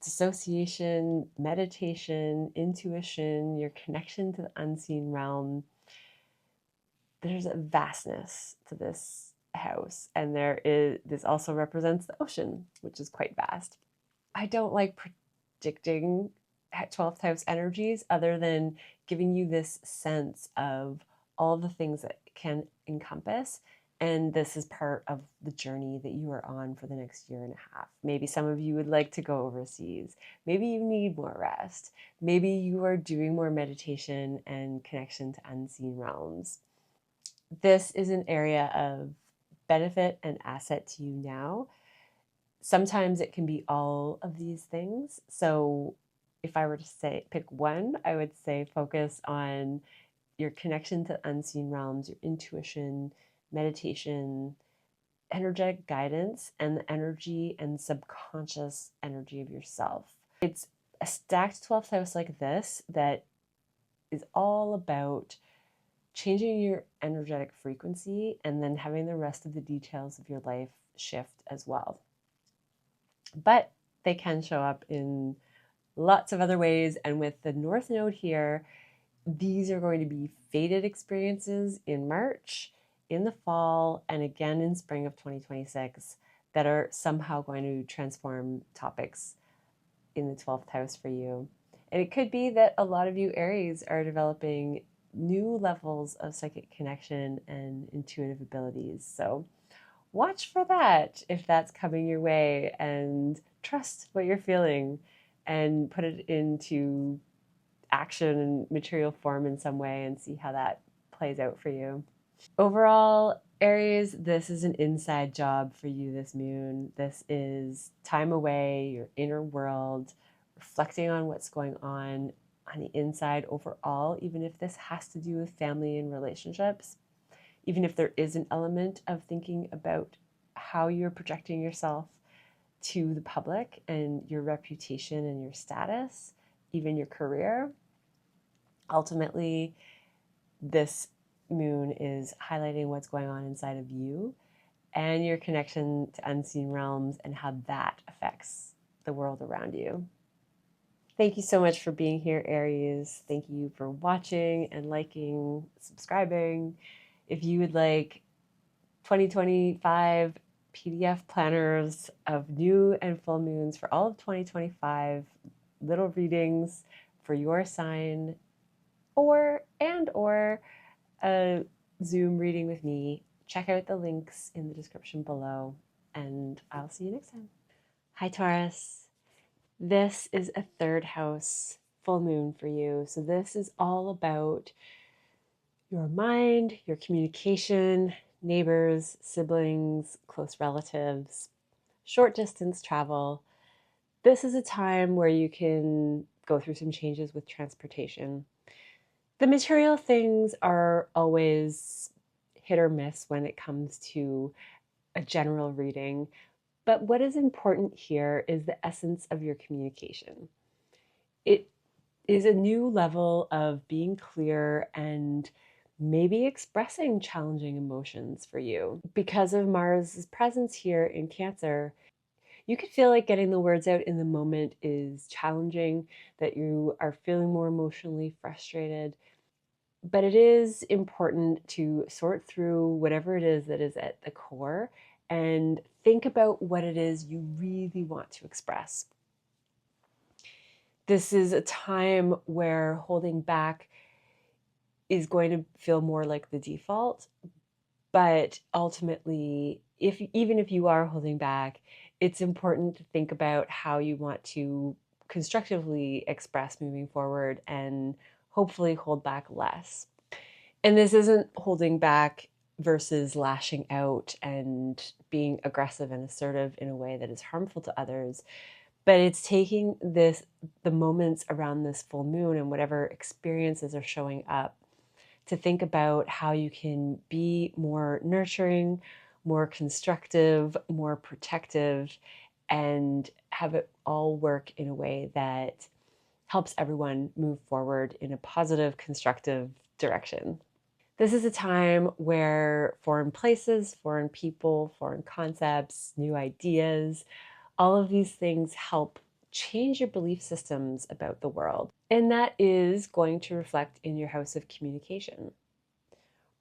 dissociation, meditation, intuition, your connection to the unseen realm. There's a vastness to this house, and this also represents the ocean, which is quite vast. I don't like predicting 12th house energies other than giving you this sense of all the things that it can encompass. And this is part of the journey that you are on for the next year and a half. Maybe some of you would like to go overseas. Maybe you need more rest. Maybe you are doing more meditation and connection to unseen realms. This is an area of benefit and asset to you now. Sometimes it can be all of these things. So if I were to say pick one, I would say focus on your connection to unseen realms, your intuition, meditation, energetic guidance, and the energy and subconscious energy of yourself. It's a stacked 12th house like this that is all about changing your energetic frequency and then having the rest of the details of your life shift as well. But they can show up in lots of other ways. And with the North Node here, these are going to be faded experiences in March, in the fall, and again in spring of 2026 that are somehow going to transform topics in the 12th house for you. And it could be that a lot of you Aries are developing new levels of psychic connection and intuitive abilities. So watch for that if that's coming your way, and trust what you're feeling and put it into action and material form in some way and see how that plays out for you. Overall, Aries, this is an inside job for you this moon. This is time away, your inner world, reflecting on what's going on the inside overall, even if this has to do with family and relationships, even if there is an element of thinking about how you're projecting yourself to the public and your reputation and your status, even your career. Ultimately, this moon is highlighting what's going on inside of you and your connection to unseen realms and how that affects the world around you. Thank you so much for being here, Aries. Thank you for watching and liking, subscribing. If you would like 2025 PDF planners of new and full moons for all of 2025, little readings for your sign, or a Zoom reading with me, check out the links in the description below, and I'll see you next time. Hi, Taurus. This is a third house full moon for you. So this is all about your mind, your communication, neighbors, siblings, close relatives, short distance travel. This is a time where you can go through some changes with transportation. The material things are always hit or miss when it comes to a general reading, but what is important here is the essence of your communication. It is a new level of being clear and maybe expressing challenging emotions for you. Because of Mars' presence here in Cancer, you could feel like getting the words out in the moment is challenging, that you are feeling more emotionally frustrated. But it is important to sort through whatever it is that is at the core and think about what it is you really want to express. This is a time where holding back is going to feel more like the default, but ultimately, even if you are holding back, it's important to think about how you want to constructively express moving forward and hopefully hold back less. And this isn't holding back versus lashing out and being aggressive and assertive in a way that is harmful to others, but it's taking the moments around this full moon and whatever experiences are showing up to think about how you can be more nurturing, more constructive, more protective, and have it all work in a way that helps everyone move forward in a positive, constructive direction. This is a time where foreign places, foreign people, foreign concepts, new ideas, all of these things help change your belief systems about the world. And that is going to reflect in your house of communication.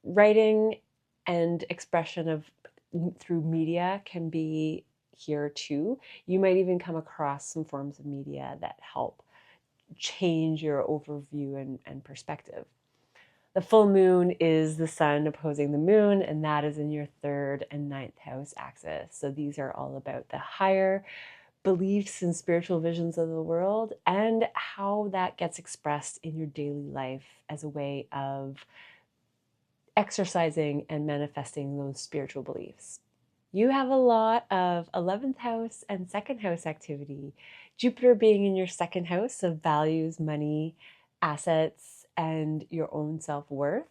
Writing and expression of through media can be here too. You might even come across some forms of media that help change your overview and perspective. The full moon is the sun opposing the moon, and that is in your 3rd and 9th house axis. So these are all about the higher beliefs and spiritual visions of the world and how that gets expressed in your daily life as a way of exercising and manifesting those spiritual beliefs. You have a lot of 11th house and 2nd house activity. Jupiter being in your 2nd house of values, money, assets, and your own self-worth.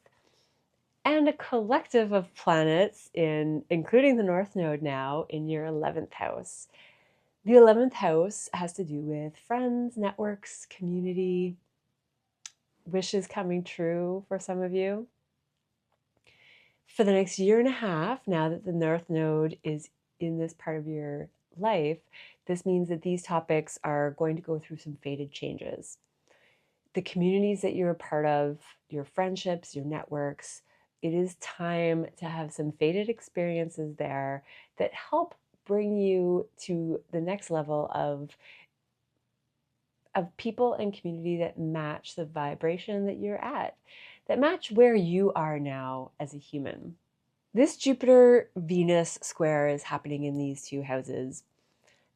And a collective of planets, including the North Node now, in your 11th house. The 11th house has to do with friends, networks, community, wishes coming true for some of you. For the next year and a half, now that the North Node is in this part of your life, this means that these topics are going to go through some fated changes. The communities that you're a part of, your friendships, your networks, it is time to have some fated experiences there that help bring you to the next level of people and community that match the vibration that you're at, that match where you are now as a human. This Jupiter-Venus square is happening in these 2 houses.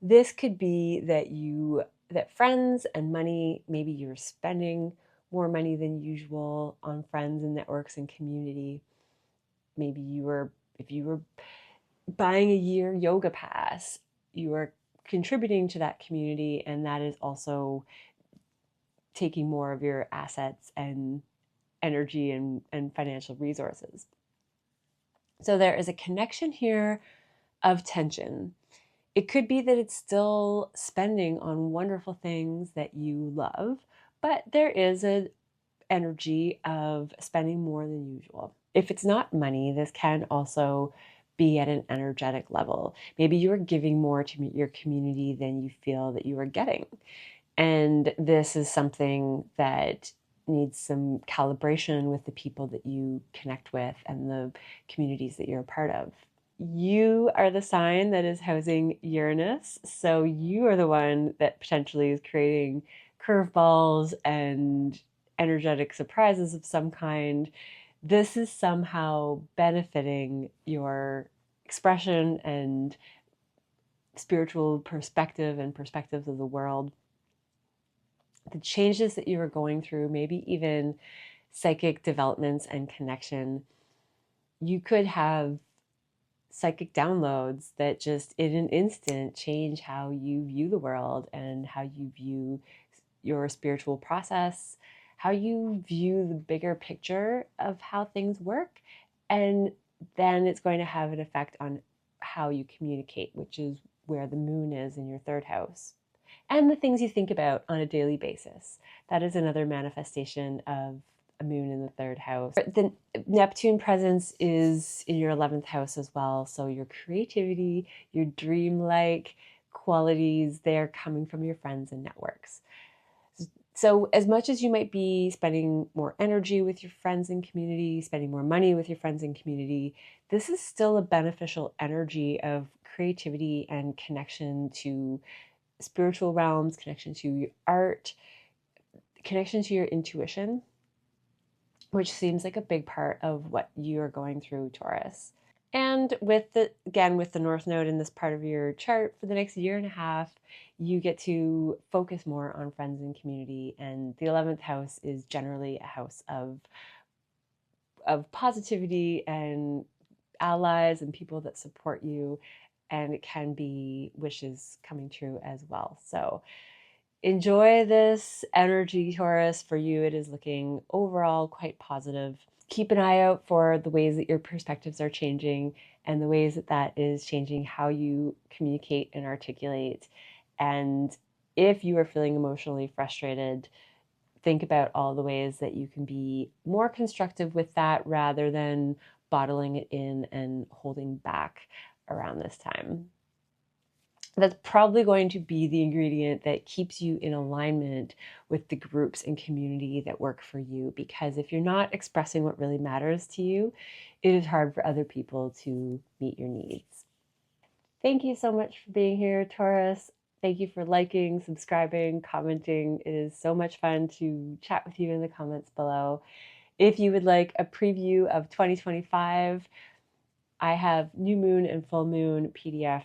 This could be that friends and money, maybe you're spending more money than usual on friends and networks and community. Maybe if you were buying a year yoga pass, you are contributing to that community, and that is also taking more of your assets and energy and financial resources. So there is a connection here of tension. It could be that it's still spending on wonderful things that you love, but there is an energy of spending more than usual. If it's not money, this can also be at an energetic level. Maybe you are giving more to your community than you feel that you are getting. And this is something that needs some calibration with the people that you connect with and the communities that you're a part of. You are the sign that is housing Uranus, so you are the one that potentially is creating curveballs and energetic surprises of some kind. This is somehow benefiting your expression and spiritual perspective and perspectives of the world. The changes that you are going through, maybe even psychic developments and connection. You could have psychic downloads that just in an instant change how you view the world and how you view your spiritual process, how you view the bigger picture of how things work. And then it's going to have an effect on how you communicate, which is where the moon is in your 3rd house. And the things you think about on a daily basis. That is another manifestation of a moon in the 3rd house. The Neptune presence is in your 11th house as well. So your creativity, your dreamlike qualities, they're coming from your friends and networks. So as much as you might be spending more energy with your friends and community, spending more money with your friends and community, this is still a beneficial energy of creativity and connection to spiritual realms, connection to your art, connection to your intuition, which seems like a big part of what you're going through, Taurus. And with the North Node in this part of your chart for the next year and a half, you get to focus more on friends and community. And the 11th house is generally a house of positivity and allies and people that support you. And it can be wishes coming true as well. So enjoy this energy, Taurus. For you, it is looking overall quite positive. Keep an eye out for the ways that your perspectives are changing and the ways that that is changing how you communicate and articulate. And if you are feeling emotionally frustrated, think about all the ways that you can be more constructive with that rather than bottling it in and holding back around this time. That's probably going to be the ingredient that keeps you in alignment with the groups and community that work for you. Because if you're not expressing what really matters to you, it is hard for other people to meet your needs. Thank you so much for being here, Taurus. Thank you for liking, subscribing, commenting. It is so much fun to chat with you in the comments below. If you would like a preview of 2025, I have new moon and full moon PDF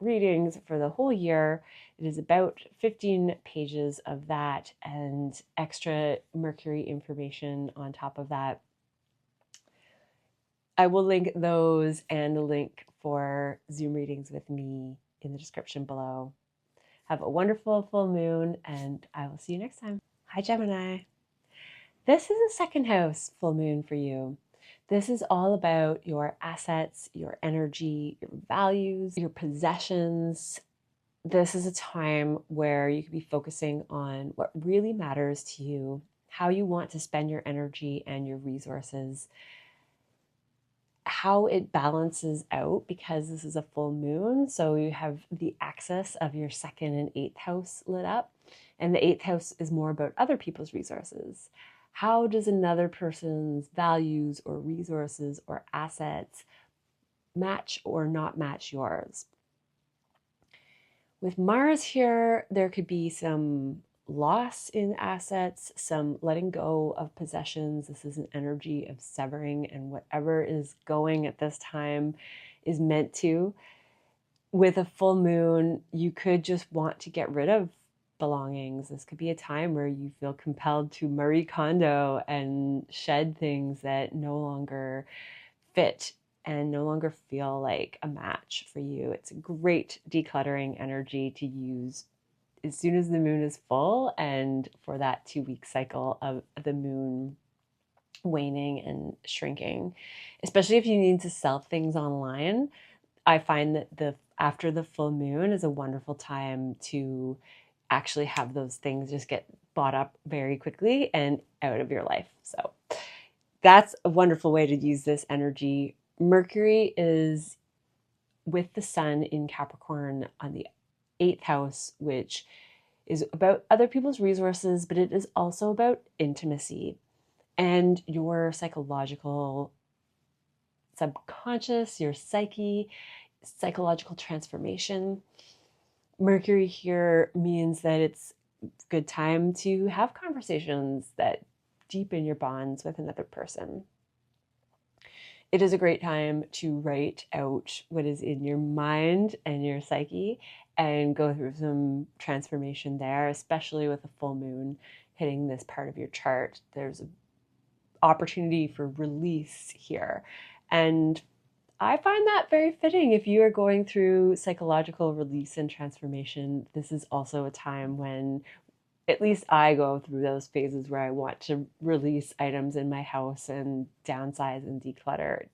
readings for the whole year. It is about 15 pages of that and extra Mercury information on top of that. I will link those and a link for Zoom readings with me in the description below. Have a wonderful full moon, and I will see you next time. Hi, Gemini. This is a second house full moon for you. This is all about your assets, your energy, your values, your possessions. This is a time where you could be focusing on what really matters to you, how you want to spend your energy and your resources, how it balances out, because this is a full moon. So you have the axis of your second and eighth house lit up, and the eighth house is more about other people's resources. How does another person's values or resources or assets match or not match yours? With Mars here, there could be some loss in assets, some letting go of possessions. This is an energy of severing, and whatever is going at this time is meant to. With a full moon, you could just want to get rid of belongings. This could be a time where you feel compelled to Marie Kondo and shed things that no longer fit and no longer feel like a match for you. It's a great decluttering energy to use as soon as the moon is full and for that 2-week cycle of the moon waning and shrinking. Especially if you need to sell things online, I find that after the full moon is a wonderful time to actually have those things just get bought up very quickly and out of your life. So that's a wonderful way to use this energy. Mercury is with the sun in Capricorn on the 8th house, which is about other people's resources, but it is also about intimacy and your psychological subconscious, your psyche, psychological transformation. Mercury here means that it's a good time to have conversations that deepen your bonds with another person. It is a great time to write out what is in your mind and your psyche and go through some transformation there, especially with a full moon hitting this part of your chart. There's an opportunity for release here. And I find that very fitting. If you are going through psychological release and transformation, this is also a time when at least I go through those phases where I want to release items in my house and downsize and declutter. It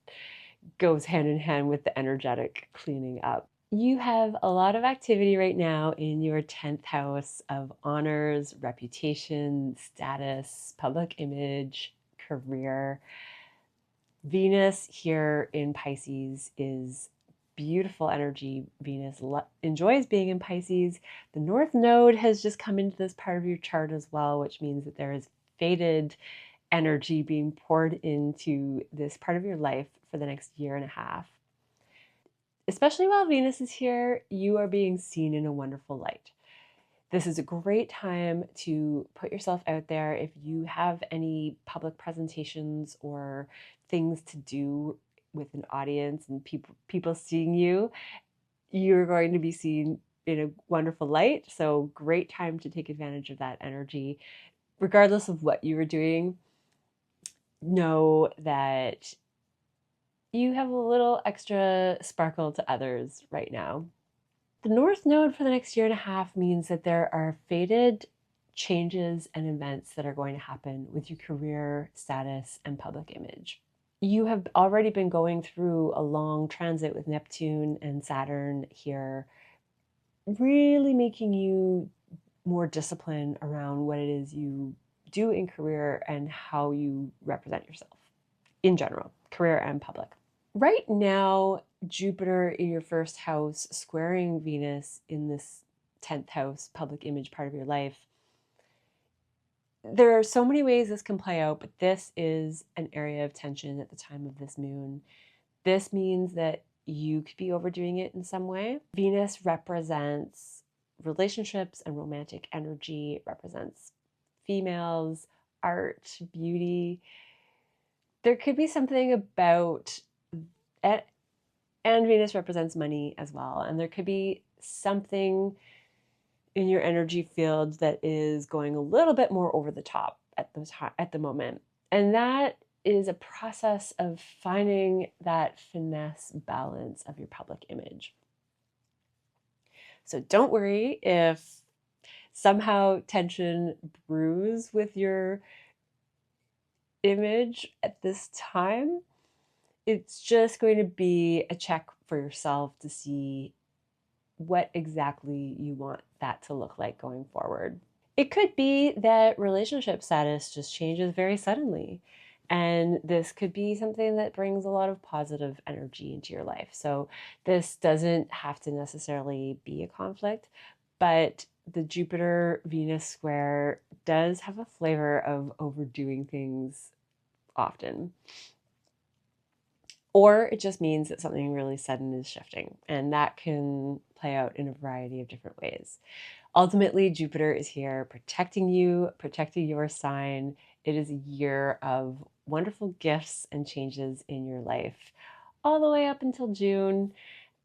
goes hand in hand with the energetic cleaning up. You have a lot of activity right now in your 10th house of honors, reputation, status, public image, career. Venus here in Pisces is beautiful energy. Venus enjoys being in Pisces. The North Node has just come into this part of your chart as well, which means that there is fated energy being poured into this part of your life for the next year and a half. Especially while Venus is here, you are being seen in a wonderful light. This is a great time to put yourself out there. If you have any public presentations or things to do with an audience and people seeing you, you're going to be seen in a wonderful light. So great time to take advantage of that energy. Regardless of what you are doing, know that you have a little extra sparkle to others right now. The North Node for the next year and a half means that there are fated changes and events that are going to happen with your career, status, and public image. You have already been going through a long transit with Neptune and Saturn here, really making you more disciplined around what it is you do in career and how you represent yourself in general, career and public. Right now, Jupiter in your first house squaring Venus in this 10th house public image part of your life. There are so many ways this can play out, but this is an area of tension at the time of this moon. This means that you could be overdoing it in some way. Venus represents relationships and romantic energy. It represents females, art, beauty. there could be something about it, and Venus represents money as well. And there could be something in your energy field that is going a little bit more over the top at the moment. And that is a process of finding that finesse balance of your public image. So don't worry if somehow tension brews with your image at this time. It's just going to be a check for yourself to see what exactly you want that to look like going forward. It could be that relationship status just changes very suddenly. And this could be something that brings a lot of positive energy into your life. So this doesn't have to necessarily be a conflict, but the Jupiter Venus square does have a flavor of overdoing things often. Or it just means that something really sudden is shifting, and that can play out in a variety of different ways. Ultimately, Jupiter is here protecting you, protecting your sign. It is a year of wonderful gifts and changes in your life, all the way up until June.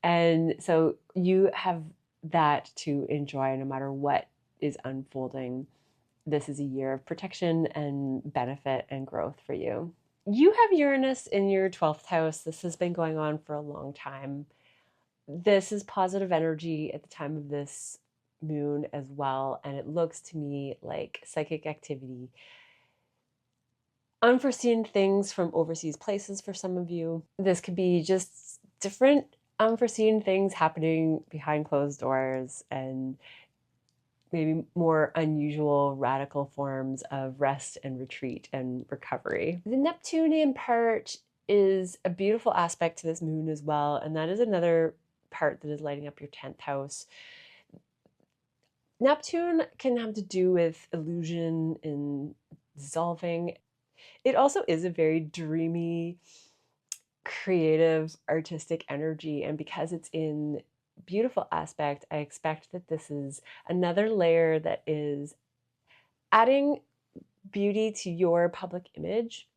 And so you have that to enjoy no matter what is unfolding. This is a year of protection and benefit and growth for you. You have Uranus in your 12th house. This has been going on for a long time. This is positive energy at the time of this moon as well, and it looks to me like psychic activity. Unforeseen things from overseas places for some of you. This could be just different unforeseen things happening behind closed doors, and maybe more unusual radical forms of rest and retreat and recovery. The Neptunian part is a beautiful aspect to this moon as well, and that is another part that is lighting up your 10th house. Neptune can have to do with illusion and dissolving. It also is a very dreamy, creative, artistic energy, and because it's in beautiful aspect, I expect that this is another layer that is adding beauty to your public image,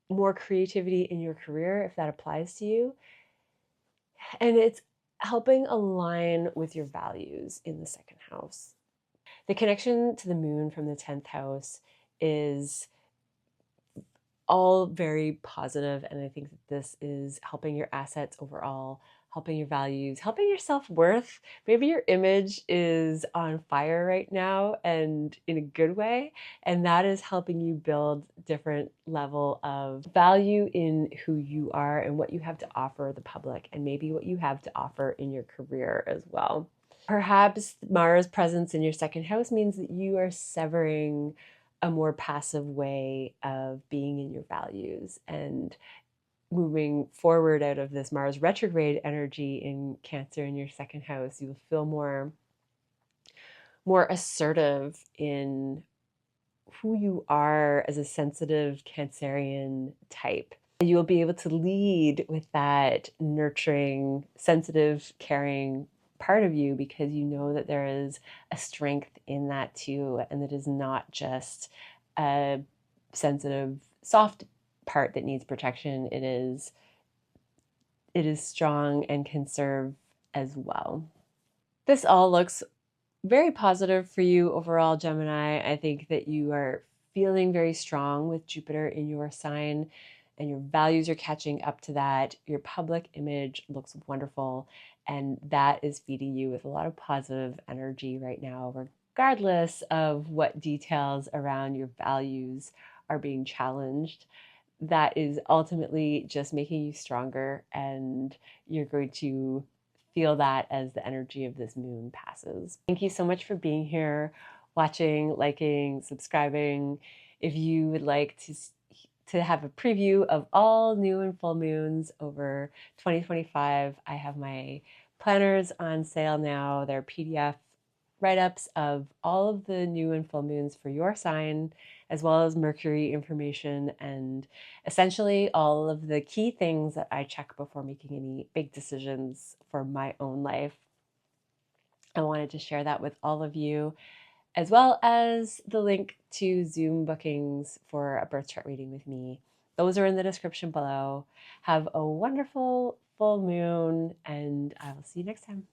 more creativity in your career if that applies to you, and it's helping align with your values in the second house. The connection to the moon from the 10th house is all very positive, and I think that this is helping your assets overall, helping your values, helping your self-worth. Maybe your image is on fire right now and in a good way, and that is helping you build different level of value in who you are and what you have to offer the public, and maybe what you have to offer in your career as well. Perhaps Mars' presence in your second house means that you are severing a more passive way of being in your values and moving forward out of this Mars retrograde energy in Cancer in your second house. You'll feel more assertive in who you are as a sensitive Cancerian type. You'll be able to lead with that nurturing, sensitive, caring part of you because you know that there is a strength in that too, and that is not just a sensitive, soft part that needs protection. It is strong and can serve as well. This all looks very positive for you overall, Gemini. I think that you are feeling very strong with Jupiter in your sign, and your values are catching up to that. Your public image looks wonderful, and that is feeding you with a lot of positive energy right now, regardless of what details around your values are being challenged. That is ultimately just making you stronger, and you're going to feel that as the energy of this moon passes. Thank you so much for being here, watching, liking, subscribing. If you would like to have a preview of all new and full moons over 2025, I have my planners on sale now. They're PDF write-ups of all of the new and full moons for your sign, as well as Mercury information, and essentially all of the key things that I check before making any big decisions for my own life. I wanted to share that with all of you, as well as the link to Zoom bookings for a birth chart reading with me Those are in the description below. Have a wonderful full moon, and I will see you next time.